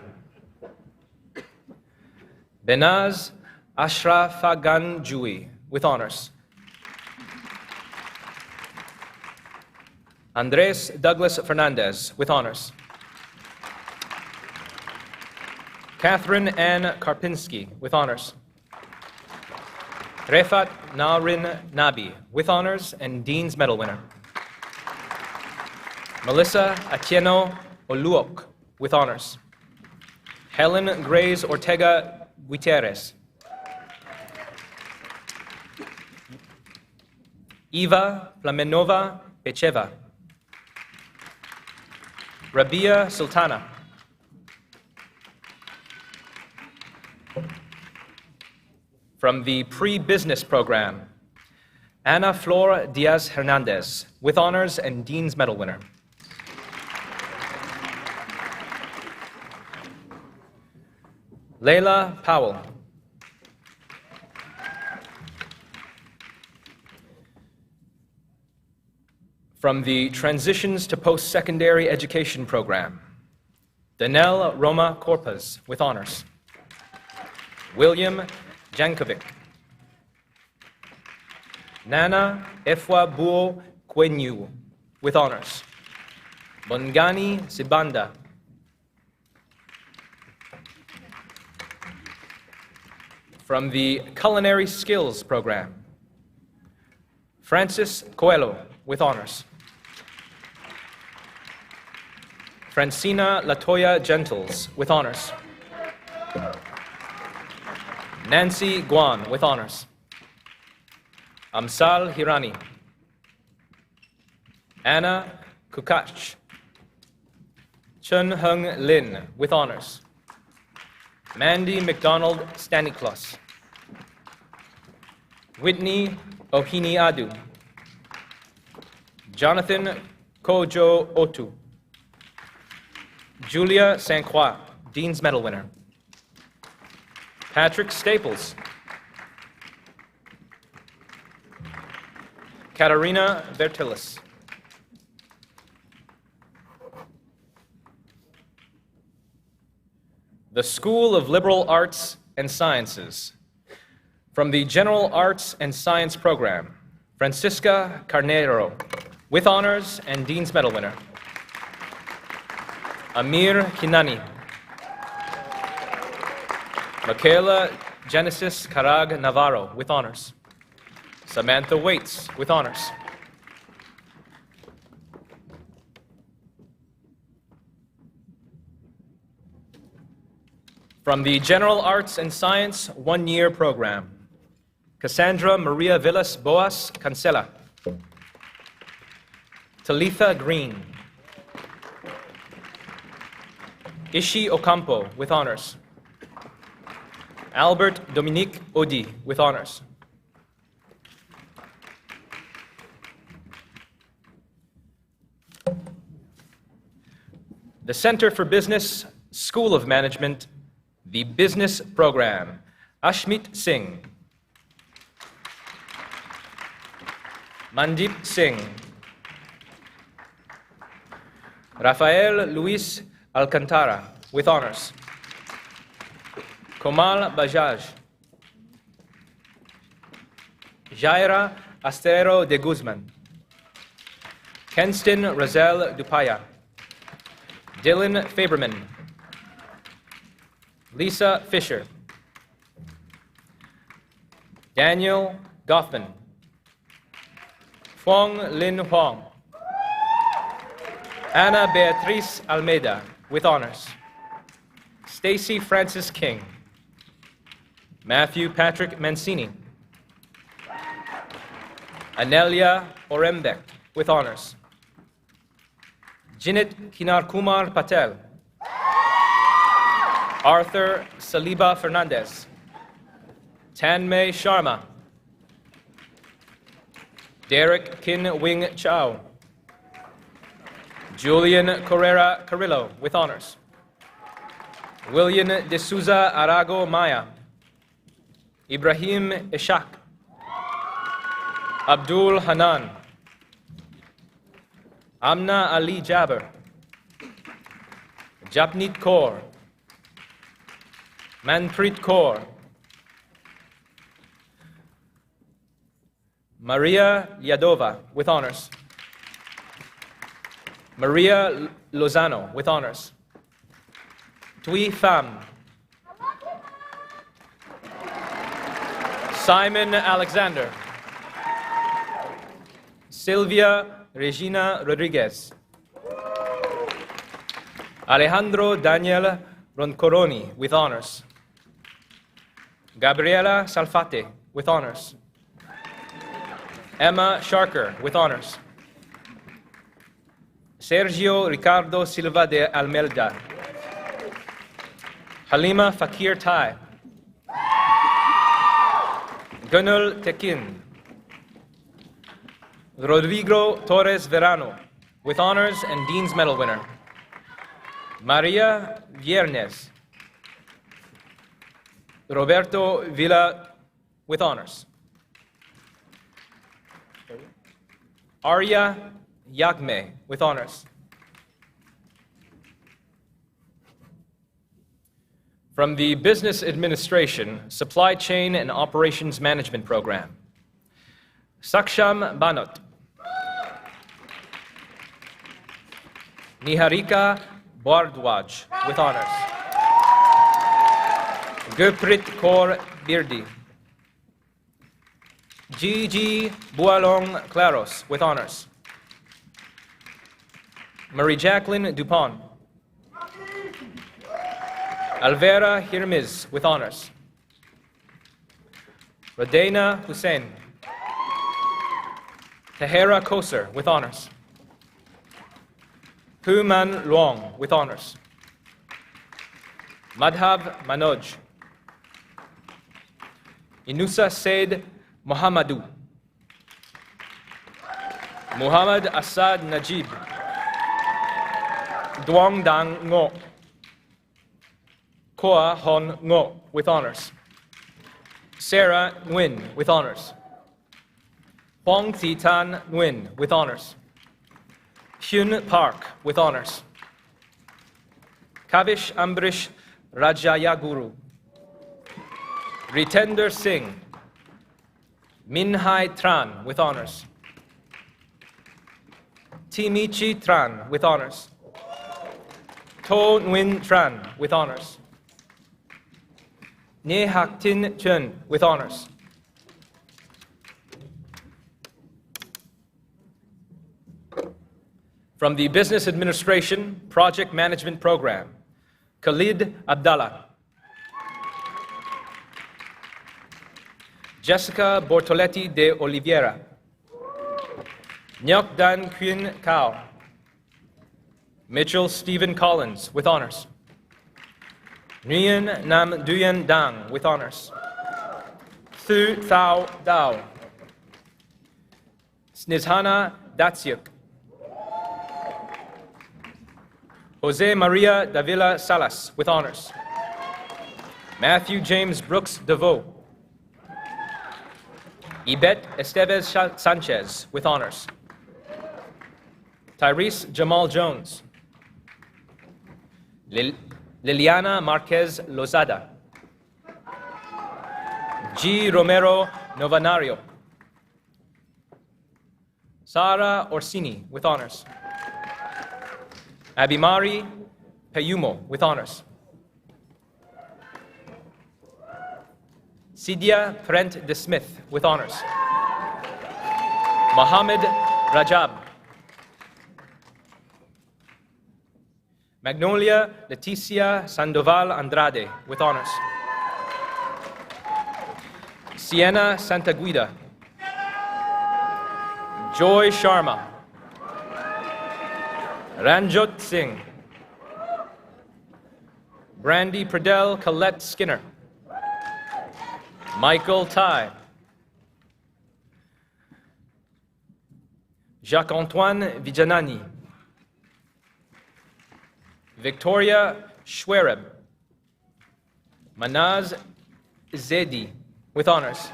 Benaz Ashrafaganjui, with honors. Andres Douglas Fernandez, with honors. Catherine Ann Karpinski, with honors. Refat Narin Nabi, with honors and Dean's Medal winner. Melissa Atieno Oluok, with honors. Helen Grace Ortega Gutierrez. Eva Plamenova Pecheva. Rabia Sultana. From the Pre-Business Program, Ana Flor Diaz Hernandez, with honors and Dean's Medal winner. Layla Powell. From the Transitions to Post-Secondary Education Program, Danelle Roma Corpaz, with honors. William Jankovic. Nana Efwa Buo Kwenyu, with honors. Bongani Sibanda. From the Culinary Skills Program, Francis Coelho, with honors. Francina Latoya Gentles, with honors. Nancy Guan, with honors. Amsal Hirani. Anna Kukach. Chun Hung Lin, with honors. Mandy McDonald Staniklos. Whitney Ohini Adu. Jonathan Kojo Otu. Julia St. Croix, Dean's Medal winner. Patrick Staples. Katarina Vertilis. The School of Liberal Arts and Sciences. From the General Arts and Science Program, Francisca Carnero, with honors and Dean's Medal winner. Amir Kinani. Michaela Genesis Carag Navarro, with honors. Samantha Waits, with honors. From the General Arts and Science one-year program, Cassandra Maria Villas Boas Cancela. Talitha Green. Ishi Ocampo, with honors. Albert Dominique Odi, with honors. The Center for Business, School of Management, the Business Program, Ashmit Singh. Mandip Singh. Rafael Luis Alcantara, with honors. Komal Bajaj. Jaira Astero de Guzman. Kenston Razel Dupaya. Dylan Faberman. Lisa Fisher. Daniel Goffman. Huang Lin Huang. Ana Beatriz Almeida, with honors. Stacy Francis King. Matthew Patrick Mancini. Anelia Orembek, with honors. Jinit Kinarkumar Patel. Arthur Saliba Fernandez. Tanmay Sharma. Derek Kin Wing Chow. Julian Carrera Carrillo, with honors. William De Souza Arago Maya. Ibrahim Ishak. Abdul Hanan. Amna Ali Jabber. Japneet Kaur. Manpreet Kaur. Maria Yadova, with honors. Maria Lozano, with honors. Tui Pham. Simon Alexander. Silvia Regina Rodriguez. Alejandro Daniel Roncoroni, with honors. Gabriela Salfate, with honors. Emma Sharker, with honors. Sergio Ricardo Silva de Almelda. Halima Fakir Tai. Gunul Tekin. Rodrigo Torres Verano, with honors and Dean's Medal winner. Maria Viernes. Roberto Villa, with honors. Arya Yagme, with honors. From the Business Administration, Supply Chain and Operations Management Program, Saksham Banot. Niharika Bardwaj, with honors. Gurprit Kaur Birdi. Gigi Bualong Claros, with honors. Marie Jacqueline Dupont. Alvera Hirmiz, with honors. Radena Hussein. Tahera Koser, with honors. Human Luong, with honors. Madhav Manoj. Inusa Said Mohammadu. Muhammad Asad Najib. Duong Dang Ngo. Koa Hon Ngo, with honors. Sarah Nguyen, with honors. Huang Thi Tan Nguyen, with honors. Hyun Park, with honors. Kavish Ambrish Rajayaguru. Ritender Singh. Minhai Tran, with honors. Timichi Tran, with honors. To Nguyen Tran, with honors. Ne Hak Tin Chun, with honors. From the Business Administration Project Management Program, Khalid Abdallah. Jessica Bortoletti de Oliveira. Nyok Dan Quyen Cao. Mitchell Stephen Collins, with honors. Nguyen Nam Duyen Dang, with honors. Thu Thao Dao. Snizhana Datsiuk. Jose Maria Davila Salas, with honors. Matthew James Brooks DeVoe. Ibet Estevez Sanchez, with honors. Tyrese Jamal Jones. Liliana Marquez Lozada. G. Romero Novanario. Sara Orsini, with honors. Abimari Payumo, with honors. Sidia Prent de Smith with honors. Mohammed Rajab. Magnolia Leticia Sandoval Andrade with honors. Sienna Santaguida. Joy Sharma. Ranjot Singh. Brandy Pradel Colette Skinner. Michael Tai. Jacques-Antoine Vijanani. Victoria Schwereb. Manaz Zedi with honors.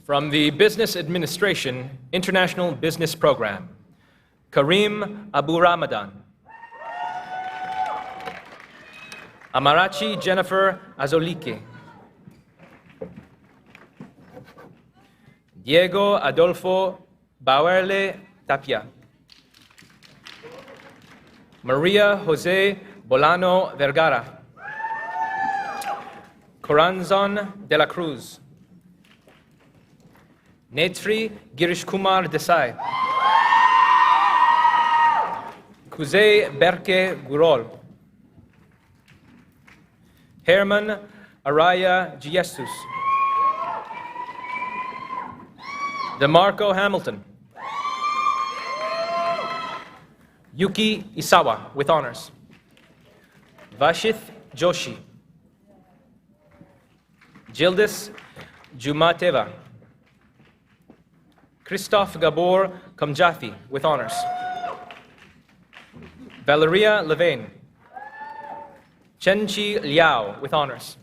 From the Business Administration International Business Program, Karim Abu Ramadan. Amarachi Jennifer Azolike. Diego Adolfo Bauerle Tapia. Maria Jose Bolano Vergara. Coranzon de la Cruz. Netri Girish Kumar Desai. Kuzey Berke Gurol. Herman Araya Giestus. DeMarco Hamilton. Yuki Isawa with honors. Vashith Joshi. Jildis Jumateva. Christophe Gabor Kamjafi with honors. Valeria Levain. Chenchi Liao with honors.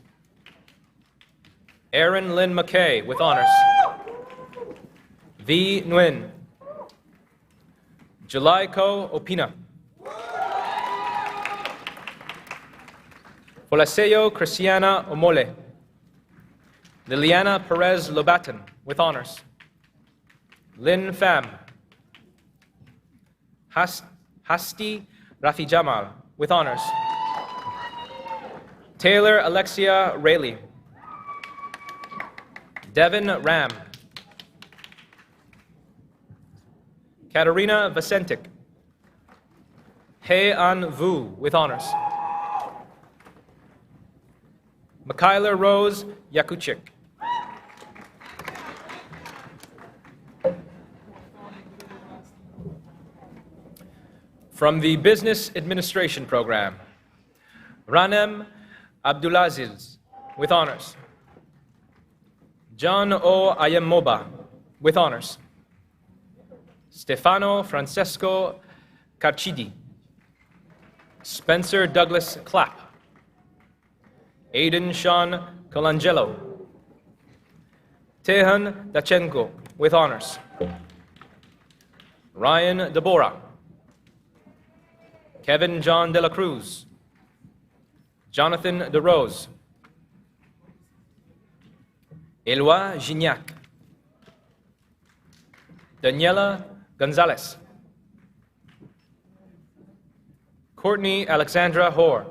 Aaron Lynn McKay with honors. V. Nguyen. Julaiko Opina. Folaseo Cristiana Omole. Liliana Perez Lobaton with honors. Lin Pham. Hasti Rafi Jamal with honors. Taylor Alexia Rayleigh. Devin Ram. Katerina Vasentik. Hei An Vu with honors. Michaela Rose Yakuchik. From the Business Administration Program, Ranem Abdulaziz with honors. John O. Ayamoba with honors. Stefano Francesco Carcidi. Spencer Douglas Clapp. Aidan Sean Colangelo. Tehan Dachenko with honors. Ryan Deborah. Kevin John De La Cruz. Jonathan DeRose. Eloi Gignac. Daniela Gonzalez. Courtney Alexandra Hoare.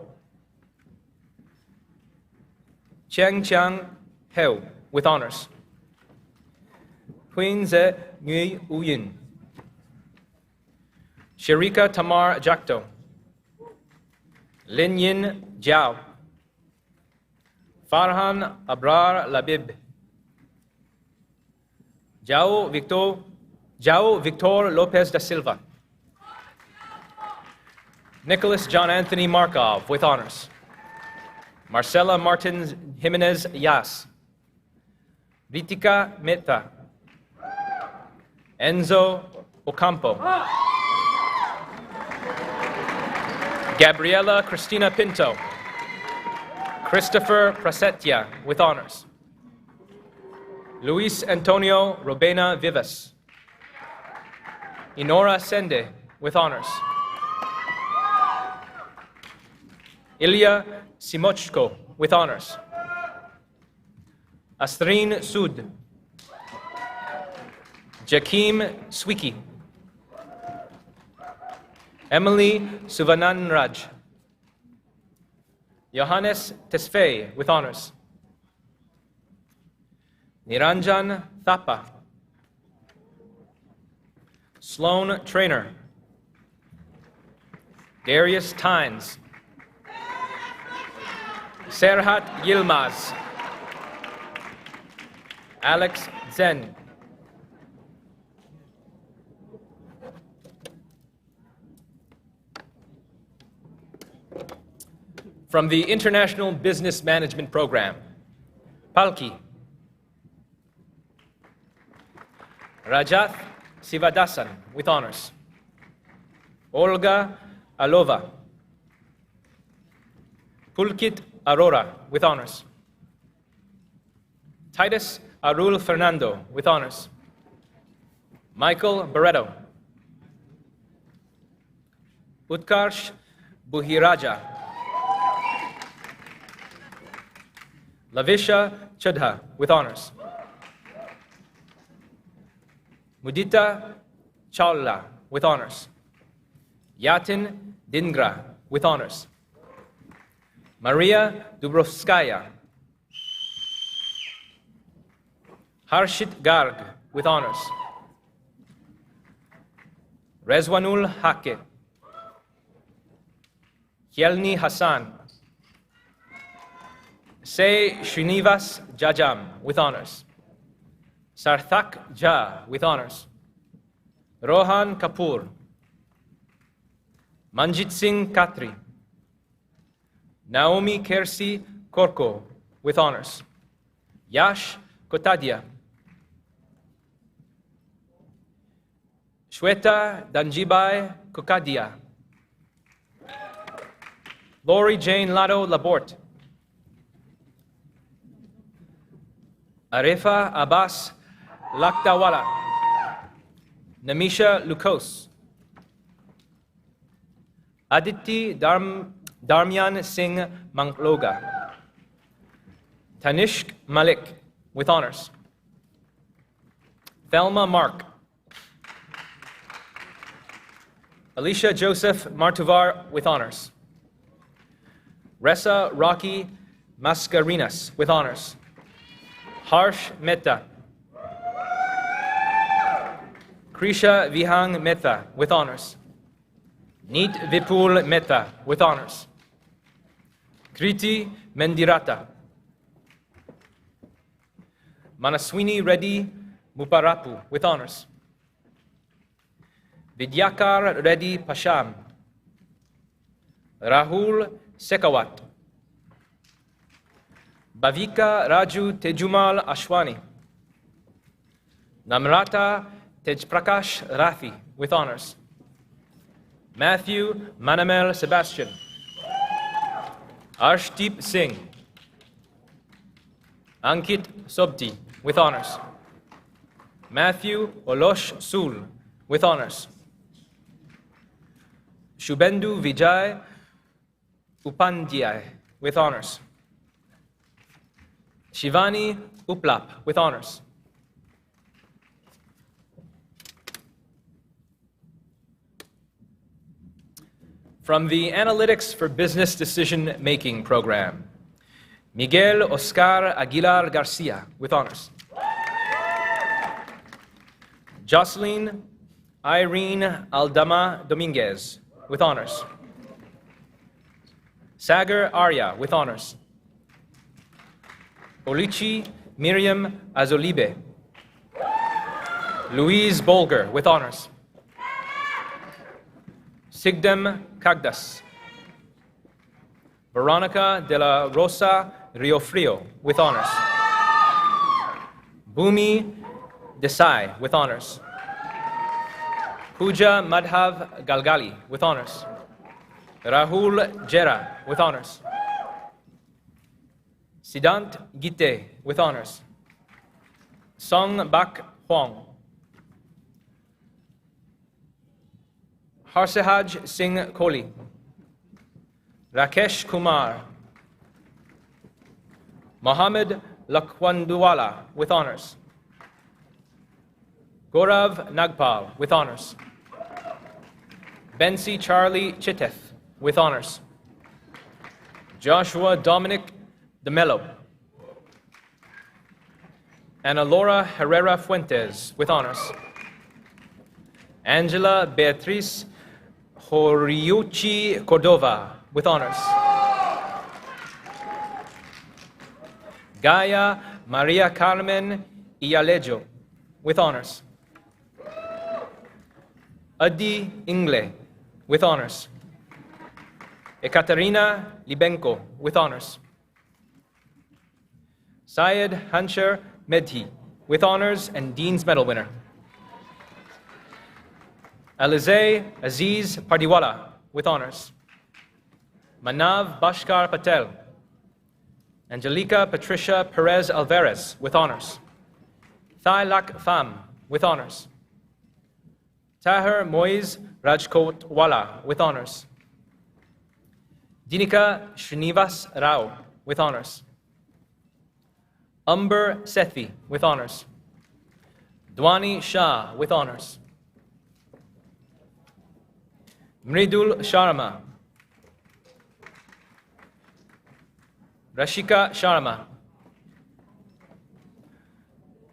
Cheng Chiang Heo with honors. Huyen Ze Nguyen Uyin. Sharika Tamar Jakto. Lin Yin Jiao. Farhan Abrar Labib. Jao Victor Lopez da Silva. Nicholas John Anthony Markov with honors. Marcela Martins Jimenez Yas. Ritika Mehta. Enzo Ocampo. Gabriela Cristina Pinto. Christopher Prasetya with honors. Luis Antonio Robena Vivas. Inora Sende with honors. Ilya Simochko with honors. Astrin Sud. Jakim Swiki. Emily Suvananraj. Johannes Tesfaye with honors. Niranjan Thapa. Sloan Trainer. Darius Tynes. Serhat Yilmaz. Alex Zen. From the International Business Management Program, Palki. Rajath Sivadasan with honors. Olga Alova. Pulkit Arora with honors. Titus Arul Fernando with honors. Michael Barreto. Utkarsh Buhiraja. Lavisha Chadha with honors. Mudita Chawla with honors. Yatin Dingra with honors. Maria Dubrovskaya. Harshit Garg with honors. Rezwanul Hake. Yelni Hassan. Say Srinivas Jajam with honors. Sarthak Jha with honors. Rohan Kapoor. Manjit Singh Khatri. Naomi Kersi Korko with honors. Yash Kotadia. Shweta Danjibai Kokadia. Lori Jane Lado Laborte. Arefa Abbas Lakdawala. Namisha Lukos. Aditi Darmian Singh Mankloga. Tanishq Malik with honors. Thelma Mark. Alicia Joseph Martuvar with honors. Ressa Rocky Mascarinas with honors. Harsh Mehta. Krisha Vihang Mehta with honors. Neet Vipul Mehta with honors. Kriti Mendirata. Manaswini Reddy Muparapu with honors. Vidyakar Reddy Pasham. Rahul Sekawat. Bhavika Raju Tejumal Ashwani. Namrata Tejprakash Rathi with honors. Matthew Manamel Sebastian. Arshdeep Singh. Ankit Sobti with honors. Matthew Olosh Sool with honors. Shubendu Vijay Upandyay with honors. Shivani Uplap with honors. From the Analytics for Business Decision Making program, Miguel Oscar Aguilar Garcia with honors. Jocelyn Irene Aldama Dominguez with honors. Sagar Arya with honors. Olichi Miriam Azolibe. Louise Bolger with honors. Sigdem Cagdas. Veronica de la Rosa Riofrio with honors. Bhumi Desai with honors. Pooja Madhav Galgali with honors. Rahul Jera with honors. Siddhant Gite with honors. Song Bak Huang. Harsehaj Singh Kohli. Rakesh Kumar. Mohammed Lakwandwala with honors. Gaurav Nagpal with honors. Bensi Charlie Chiteth with honors. Joshua Dominic DeMello. Ana Laura Herrera Fuentes, with honors. Angela Beatriz Horiuchi Cordova, with honors. Gaia Maria Carmen Ialejo, with honors. Adi Ingle, with honors. Ekaterina Libenko, with honors. Syed Hansher Medhi, with honors and Dean's Medal winner. Alize Aziz Pardiwala, with honors. Manav Bashkar Patel. Angelica Patricia Perez Alvarez, with honors. Thai Lak Pham, with honors. Tahir Moiz Rajkot Wala, with honors. Dinika Srinivas Rao, with honors. Umber Sethi, with honors. Dwani Shah, with honors. Mridul Sharma. Rashika Sharma.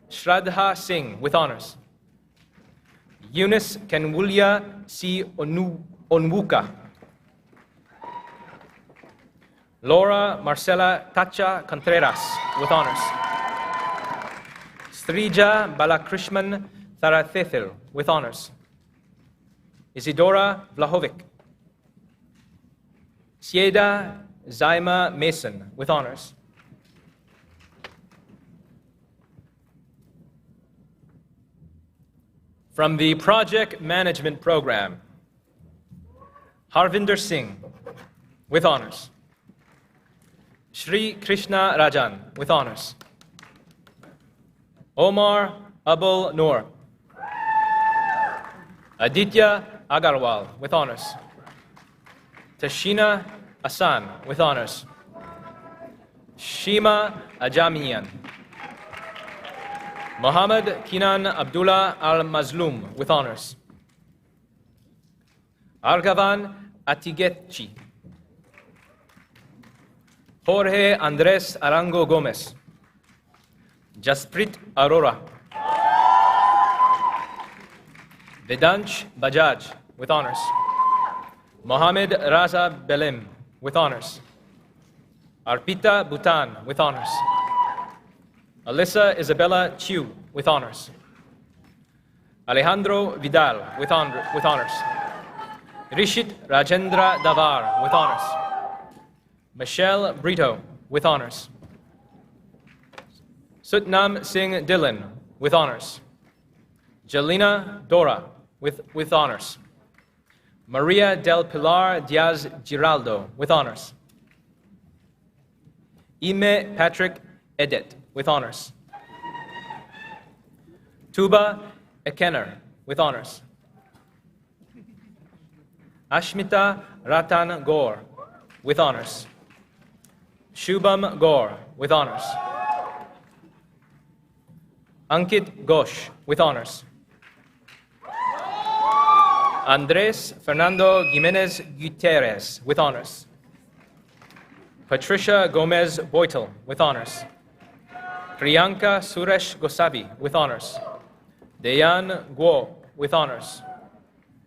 Shraddha Singh, with honors. Eunice Kenwulia C. Onwuka. Laura Marcela Tacha Contreras, with honors. Srija Balakrishnan Tharathethil, with honors. Isidora Vlahovic. Sieda Zaima Mason, with honors. From the Project Management Program, Harvinder Singh, with honors. Shri Krishna Rajan, with honors. Omar Abul Noor. Aditya Agarwal, with honors. Tashina Asan, with honors. Shima Ajamian. Mohammed Kinan Abdullah Al-Mazlum, with honors. Argavan Atigetchi. Jorge Andres Arango Gomez. Jasprit Arora. Vedansh Bajaj, with honors. Mohammed Raza Belem, with honors. Arpita Bhutan, with honors. Alyssa Isabella Chiu, with honors. Alejandro Vidal, with honors. Rishit Rajendra Davar, with honors. Michelle Brito, with honors. Sutnam Singh Dillon, with honors. Jelena Dora, with honors. Maria del Pilar Diaz Giraldo, with honors. Ime Patrick Edet, with honors. Tuba Ekener, with honors. Ashmita Ratan Gaur, with honors. Shubham Gaur, with honors. Ankit Ghosh, with honors. Andres Fernando Jimenez Gutierrez, with honors. Patricia Gomez Boitel, with honors. Priyanka Suresh Gosabi, with honors. Dayan Guo, with honors.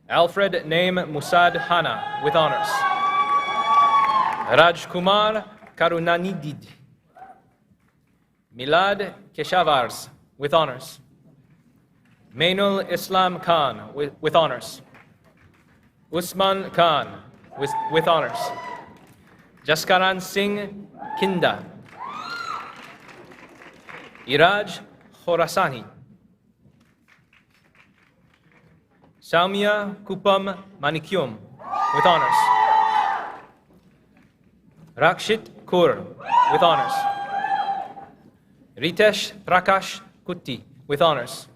Alfred Naim Musad Hana, with honors. Rajkumar Karunanidid. Milad Keshavars, with honors. Mainul Islam Khan, with honors. Usman Khan, with honors. Jaskaran Singh Kinda. Iraj Khorasani. Saumya Kupam Manikyum, with honors. Rakshit Kaur, with honors. Ritesh Prakash Kutti, with honors.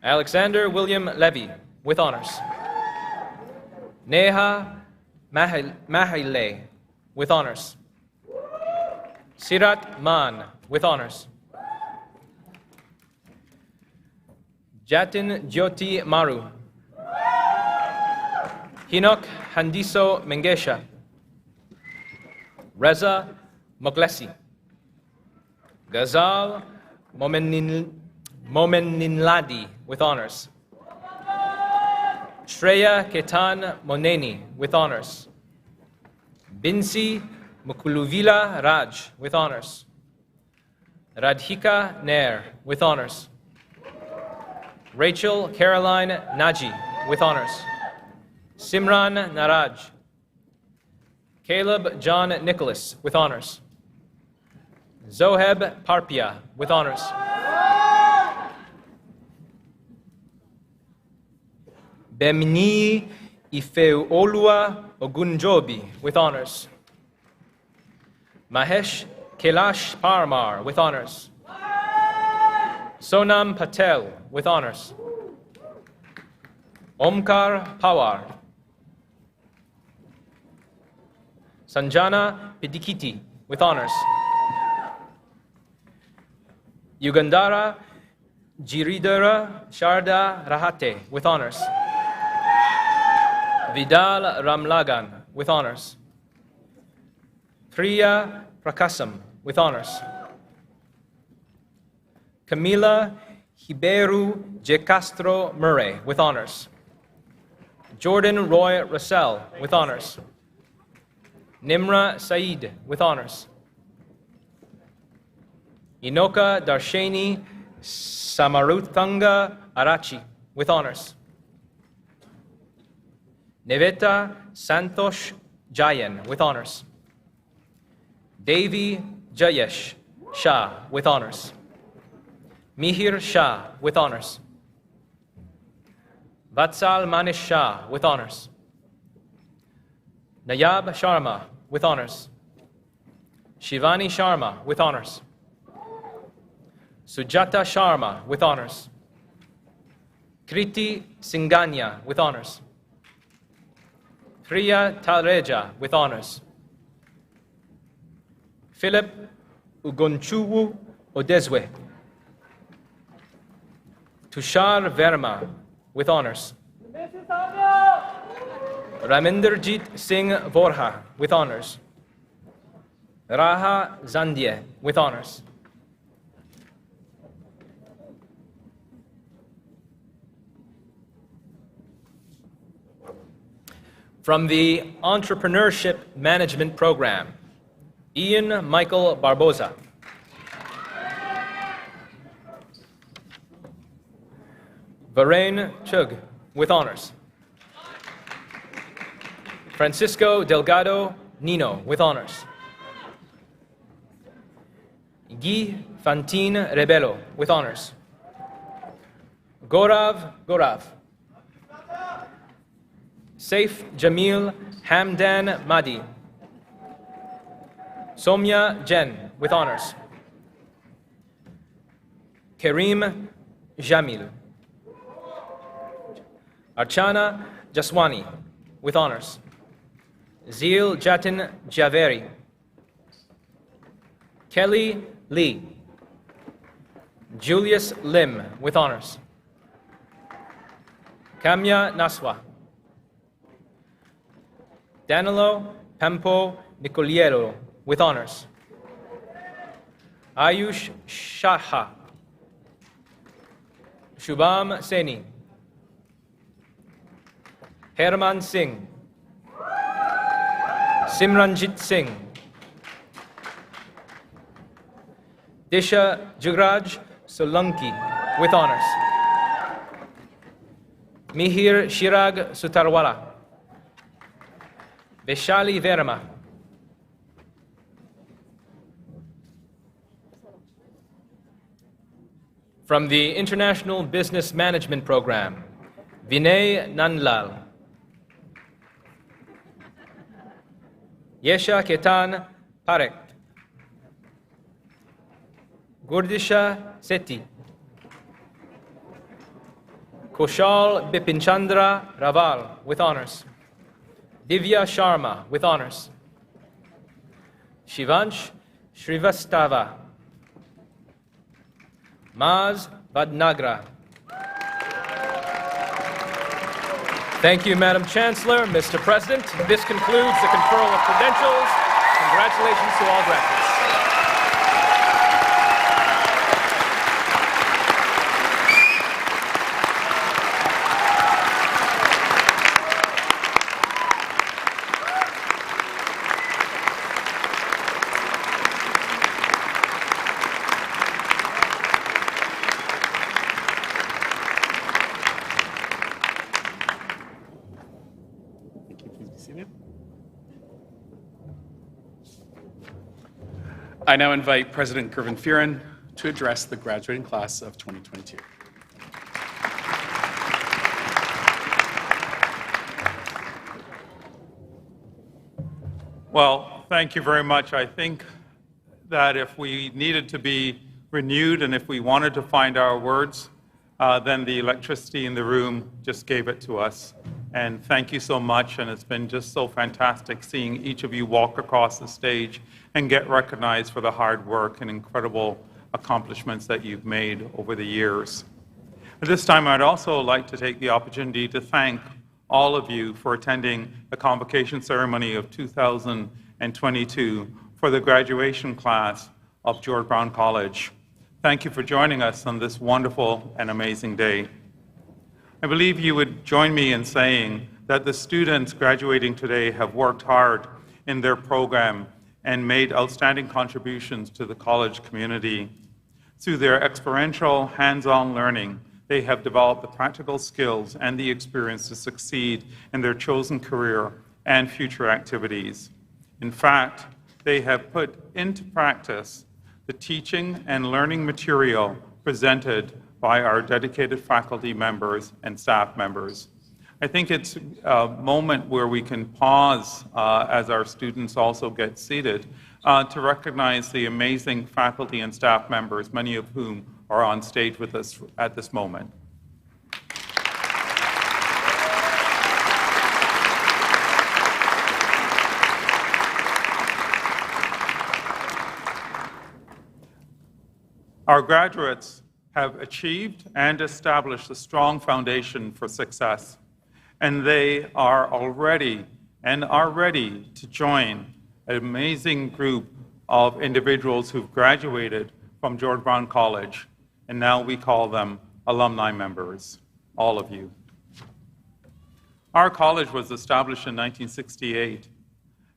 Alexander William Levy, with honors. Neha Mahile, with honors. Sirat Man, with honors. Jatin Jyoti Maru. Hinok Handiso Mengesha. Reza Moglesi. Ghazal Momeninladi with honors. Shreya Ketan Moneni with honors. Binsi Mukuluvila Raj with honors. Radhika Nair with honors. Rachel Caroline Naji with honors. Simran Naraj. Caleb John Nicholas with honors. Zoheb Parpia with honors. Bemni Ifeolua Ogunjobi with honors. Mahesh Kailash Parmar with honors. Sonam Patel with honors. Omkar Pawar. Sanjana Pidikiti with honors. Yugandhara Giridhara Sharda Rahate with honors. Vidal Ramlagan with honors. Priya Prakasam with honors. Camila Hiberu J. Castro Murray with honors. Jordan Roy Russell with honors. Nimra Saeed with honors. Inoka Darshani Samaruthanga Arachi with honors. Neveta Santosh Jayan with honors. Devi Jayesh Shah with honors. Mihir Shah with honors. Vatsal Manish Shah with honors. Nayab Sharma with honors. Shivani Sharma with honors. Sujata Sharma with honors. Kriti Singhania with honors. Priya Talreja with honors. Philip Ugonchuwu Odezwe. Tushar Verma with honors. Raminderjit Singh Vorha with honors. Raha Zandye with honors. From the Entrepreneurship Management Program, Ian Michael Barboza. Varain Chug with honors. Francisco Delgado Nino with honors. Guy Fantine Rebelo with honors. Gorav. Saif Jamil Hamdan Madi. Somya Jen with honors. Kareem Jamil. Archana Jaswani with honors. Zeel Jatin Javeri. Kelly Lee. Julius Lim with honors. Kamya Naswa. Danilo Pampo Nicoliero with honors. Ayush Shaha. Shubham Seni. Herman Singh. Simranjit Singh. Disha Jugraj Solanki with honors. Mihir Shirag Sutarwala. Vishali Verma. From the International Business Management Program, Vinay Nandlal. Yesha Ketan Parekh. Gurdisha Sethi. Koshal Bipinchandra Raval with honors. Divya Sharma with honors. Shivansh Shrivastava. Maz Vadnagra. Thank you, Madam Chancellor, Mr. President. This concludes the conferral of credentials. Congratulations to all graduates. I now invite President Gervin Fearon to address the graduating class of 2022. Well, thank you very much. I think that if we needed to be renewed and if we wanted to find our words, then the electricity in the room just gave it to us. And thank you so much, and it's been just so fantastic seeing each of you walk across the stage and get recognized for the hard work and incredible accomplishments that you've made over the years. At this time, I'd also like to take the opportunity to thank all of you for attending the convocation ceremony of 2022 for the graduation class of George Brown College. Thank you for joining us on this wonderful and amazing day. I believe you would join me in saying that the students graduating today have worked hard in their program and made outstanding contributions to the college community. Through their experiential, hands-on learning, they have developed the practical skills and the experience to succeed in their chosen career and future activities. In fact, they have put into practice the teaching and learning material presented by our dedicated faculty members and staff members. I think it's a moment where we can pause as our students also get seated to recognize the amazing faculty and staff members, many of whom are on stage with us at this moment. Our graduates have achieved and established a strong foundation for success, and they are already and are ready to join an amazing group of individuals who've graduated from George Brown College, and now we call them alumni members, all of you. Our college was established in 1968,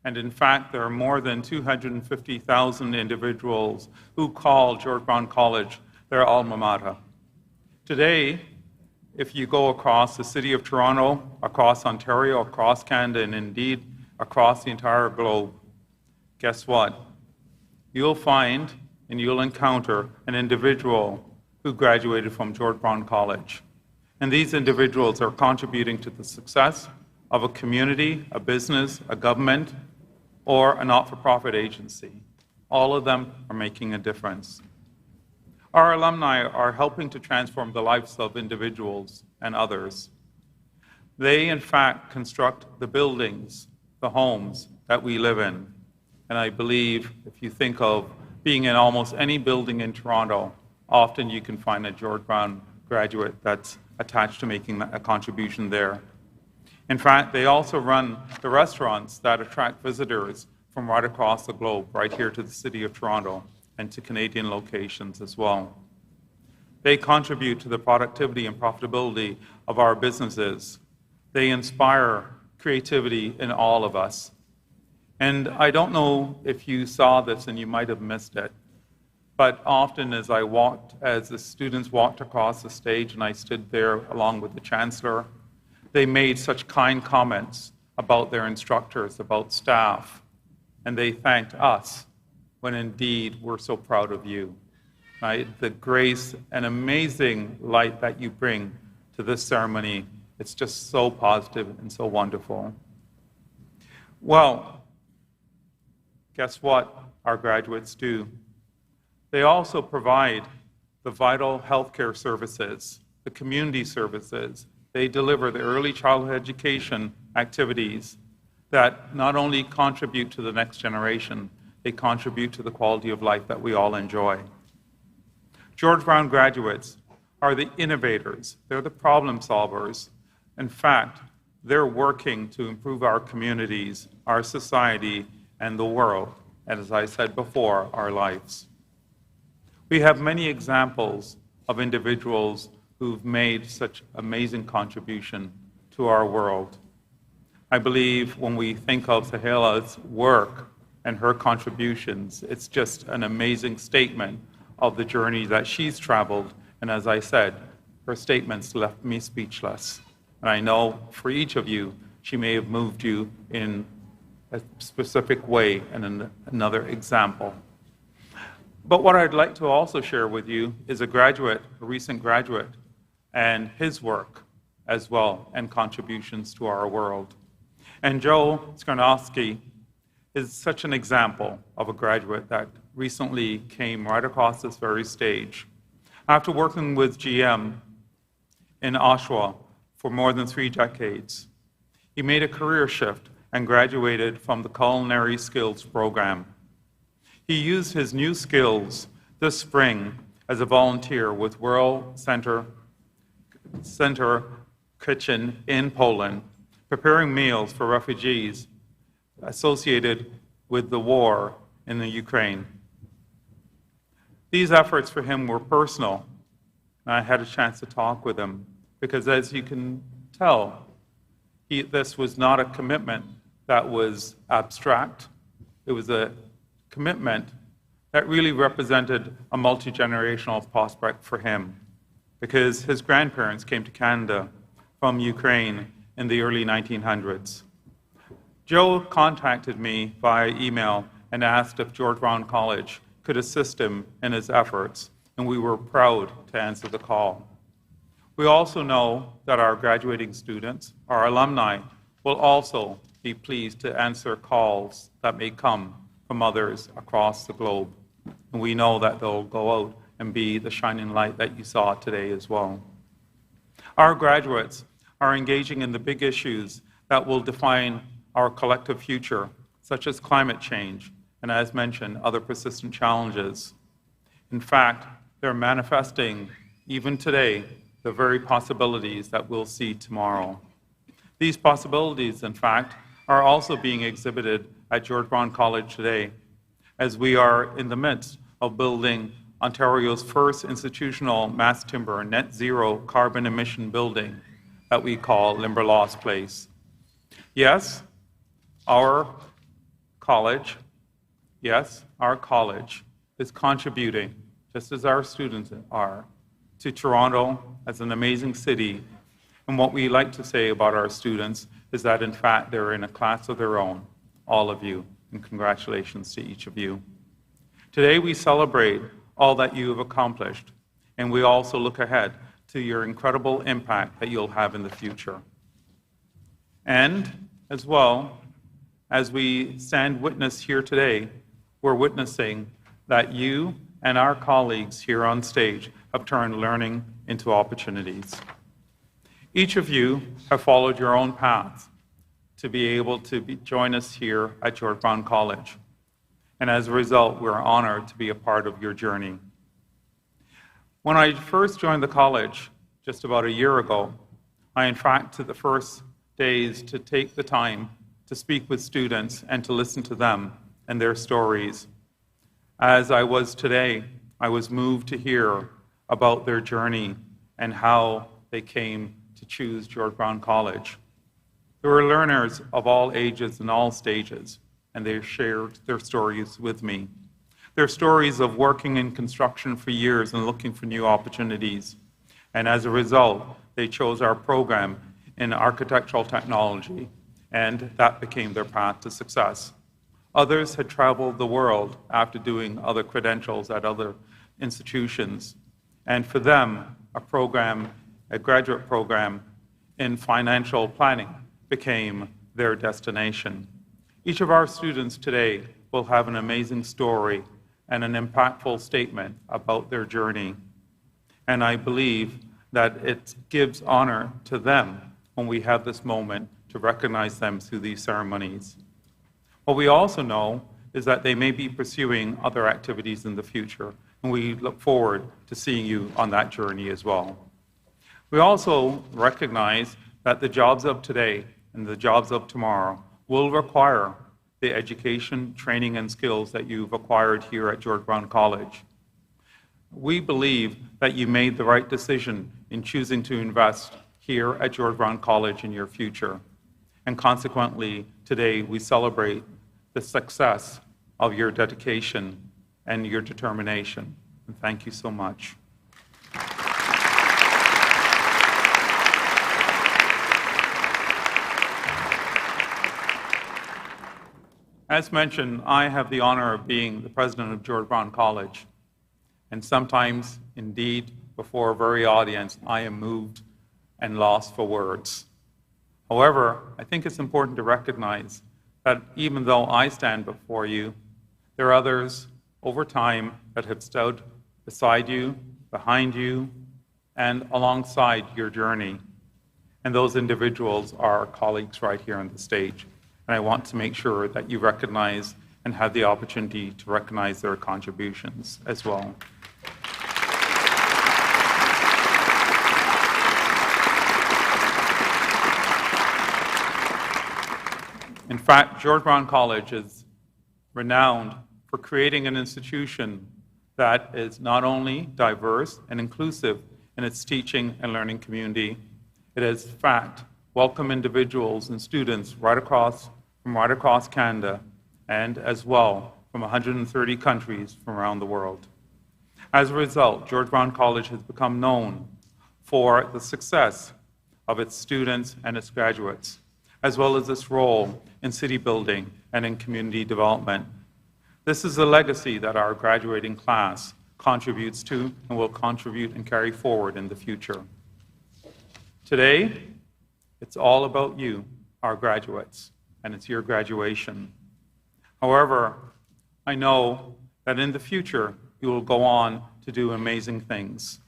and in fact, there are more than 250,000 individuals who call George Brown College their alma mater. Today, if you go across the city of Toronto, across Ontario, across Canada, and indeed across the entire globe, guess what? You'll find and you'll encounter an individual who graduated from George Brown College. And these individuals are contributing to the success of a community, a business, a government, or a not-for-profit agency. All of them are making a difference. Our alumni are helping to transform the lives of individuals and others. They, in fact, construct the buildings, the homes that we live in. And I believe if you think of being in almost any building in Toronto, often you can find a George Brown graduate that's attached to making a contribution there. In fact, they also run the restaurants that attract visitors from right across the globe, right here to the city of Toronto and to Canadian locations as well. They contribute to the productivity and profitability of our businesses. They inspire creativity in all of us. And I don't know if you saw this and you might have missed it, but often as the students walked across the stage and I stood there along with the Chancellor, they made such kind comments about their instructors, about staff, and they thanked us when indeed we're so proud of you. Right? The grace and amazing light that you bring to this ceremony, it's just so positive and so wonderful. Well, guess what our graduates do? They also provide the vital healthcare services, the community services. They deliver the early childhood education activities that not only contribute to the next generation, they contribute to the quality of life that we all enjoy. George Brown graduates are the innovators. They're the problem solvers. In fact, they're working to improve our communities, our society, and the world. and as I said before, our lives. We have many examples of individuals who've made such amazing contribution to our world. I believe when we think of Sahela's work and her contributions, it's just an amazing statement of the journey that she's traveled. And as I said, her statements left me speechless. And I know for each of you, she may have moved you in a specific way and another example. But what I'd like to also share with you is a recent graduate, and his work as well, and contributions to our world. And Joe Skarnowski is such an example of a graduate that recently came right across this very stage. After working with GM in Oshawa for more than 3 decades, he made a career shift and graduated from the Culinary Skills program. He used his new skills this spring as a volunteer with World Center Kitchen in Poland, preparing meals for refugees associated with the war in the Ukraine. These efforts for him were personal, and I had a chance to talk with him because, as you can tell, this was not a commitment that was abstract. It was a commitment that really represented a multi-generational prospect for him, because his grandparents came to Canada from Ukraine in the early 1900s. Joe contacted me via email and asked if George Brown College could assist him in his efforts, and we were proud to answer the call. We also know that our graduating students, our alumni, will also be pleased to answer calls that may come from others across the globe. And we know that they'll go out and be the shining light that you saw today as well. Our graduates are engaging in the big issues that will define our collective future, such as climate change, and as mentioned, other persistent challenges. In fact, they're manifesting, even today, the very possibilities that we'll see tomorrow. These possibilities, in fact, are also being exhibited at George Brown College today, as we are in the midst of building Ontario's first institutional mass timber net zero carbon emission building that we call Limberlost Place. Yes, our college is contributing, just as our students are, to Toronto as an amazing city. And what we like to say about our students is that, in fact, they're in a class of their own, all of you, and congratulations to each of you. Today we celebrate all that you have accomplished, and we also look ahead to your incredible impact that you'll have in the future. And as well, as we stand witness here today, we're witnessing that you and our colleagues here on stage have turned learning into opportunities. Each of you have followed your own paths to be able to join us here at George Brown College. And as a result, we're honored to be a part of your journey. When I first joined the college just about a year ago, I in fact took the first days to take the time to speak with students and to listen to them and their stories. As I was today, I was moved to hear about their journey and how they came to choose George Brown College. There were learners of all ages and all stages, and they shared their stories with me. Their stories of working in construction for years and looking for new opportunities. And as a result, they chose our program in architectural technology, and that became their path to success. Others had traveled the world after doing other credentials at other institutions, and for them, a graduate program in financial planning became their destination. Each of our students today will have an amazing story and an impactful statement about their journey. And I believe that it gives honor to them when we have this moment to recognize them through these ceremonies. What we also know is that they may be pursuing other activities in the future, and we look forward to seeing you on that journey as well. We also recognize that the jobs of today and the jobs of tomorrow will require the education, training, and skills that you've acquired here at George Brown College. We believe that you made the right decision in choosing to invest here at George Brown College in your future. And consequently, today we celebrate the success of your dedication and your determination. And thank you so much. As mentioned, I have the honor of being the president of George Brown College. And sometimes, indeed, before a very audience, I am moved and lost for words. However, I think it's important to recognize that even though I stand before you, there are others over time that have stood beside you, behind you, and alongside your journey. And those individuals are our colleagues right here on the stage. And I want to make sure that you recognize and have the opportunity to recognize their contributions as well. In fact, George Brown College is renowned for creating an institution that is not only diverse and inclusive in its teaching and learning community, it has, in fact, welcomed individuals and students from right across Canada, and as well from 130 countries from around the world. As a result, George Brown College has become known for the success of its students and its graduates, as well as its role in city building and in community development. This is a legacy that our graduating class contributes to and will contribute and carry forward in the future. Today, it's all about you, our graduates, and it's your graduation. However, I know that in the future, you will go on to do amazing things.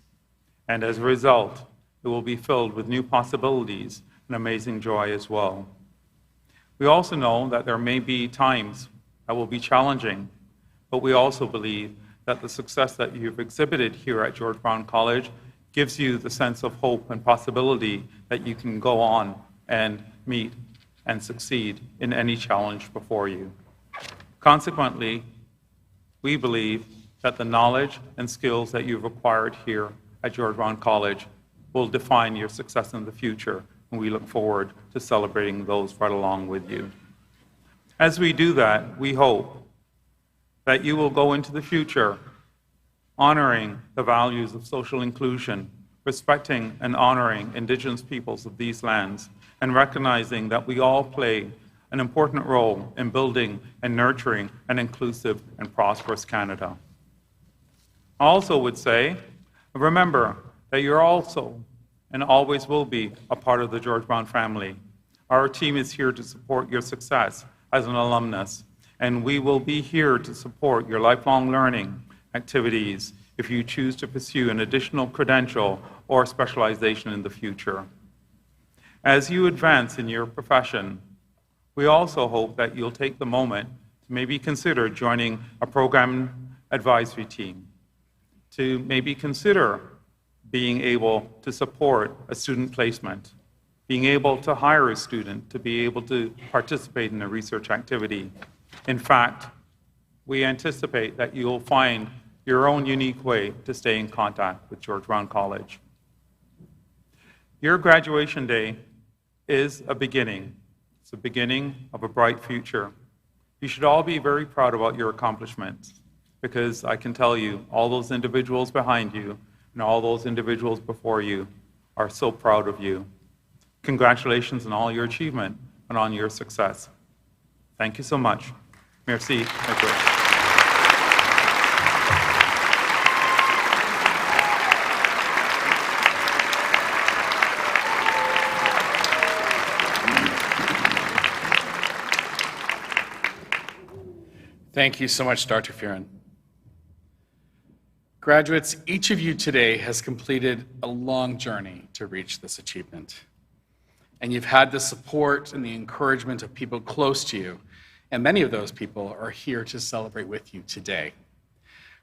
And as a result, it will be filled with new possibilities and amazing joy as well. We also know that there may be times that will be challenging, but we also believe that the success that you've exhibited here at George Brown College gives you the sense of hope and possibility that you can go on and meet and succeed in any challenge before you. Consequently, we believe that the knowledge and skills that you've acquired here at George Brown College will define your success in the future, and we look forward to celebrating those right along with you. As we do that, we hope that you will go into the future honoring the values of social inclusion, respecting and honoring Indigenous peoples of these lands, and recognizing that we all play an important role in building and nurturing an inclusive and prosperous Canada. I also would say, remember that you're also and always will be a part of the George Brown family. Our team is here to support your success as an alumnus, and we will be here to support your lifelong learning activities if you choose to pursue an additional credential or specialization in the future. As you advance in your profession, we also hope that you'll take the moment to maybe consider joining a program advisory team, to maybe consider being able to support a student placement, being able to hire a student to be able to participate in a research activity. In fact, we anticipate that you'll find your own unique way to stay in contact with George Brown College. Your graduation day is a beginning. It's the beginning of a bright future. You should all be very proud about your accomplishments, because I can tell you, all those individuals behind you and all those individuals before you are so proud of you. Congratulations on all your achievement and on your success. Thank you so much. Merci. Thank you. Thank you so much, Dr. Fearon. Graduates, each of you today has completed a long journey to reach this achievement. And you've had the support and the encouragement of people close to you, and many of those people are here to celebrate with you today.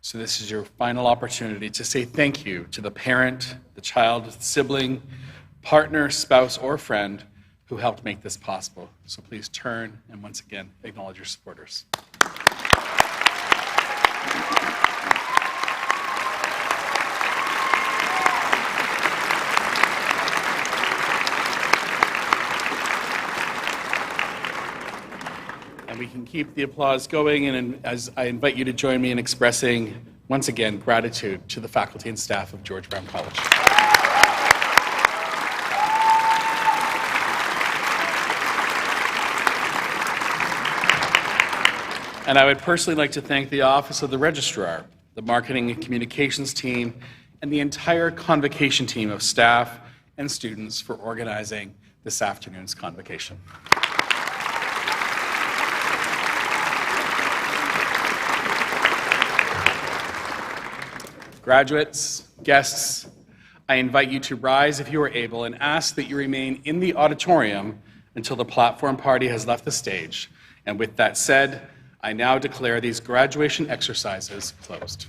So this is your final opportunity to say thank you to the parent, the child, sibling, partner, spouse, or friend who helped make this possible. So please turn and once again acknowledge your supporters. And we can keep the applause going, and as I invite you to join me in expressing, once again, gratitude to the faculty and staff of George Brown College. And I would personally like to thank the Office of the Registrar, the Marketing and Communications team, and the entire Convocation team of staff and students for organizing this afternoon's Convocation. Graduates, guests, I invite you to rise if you are able and ask that you remain in the auditorium until the platform party has left the stage. And with that said, I now declare these graduation exercises closed.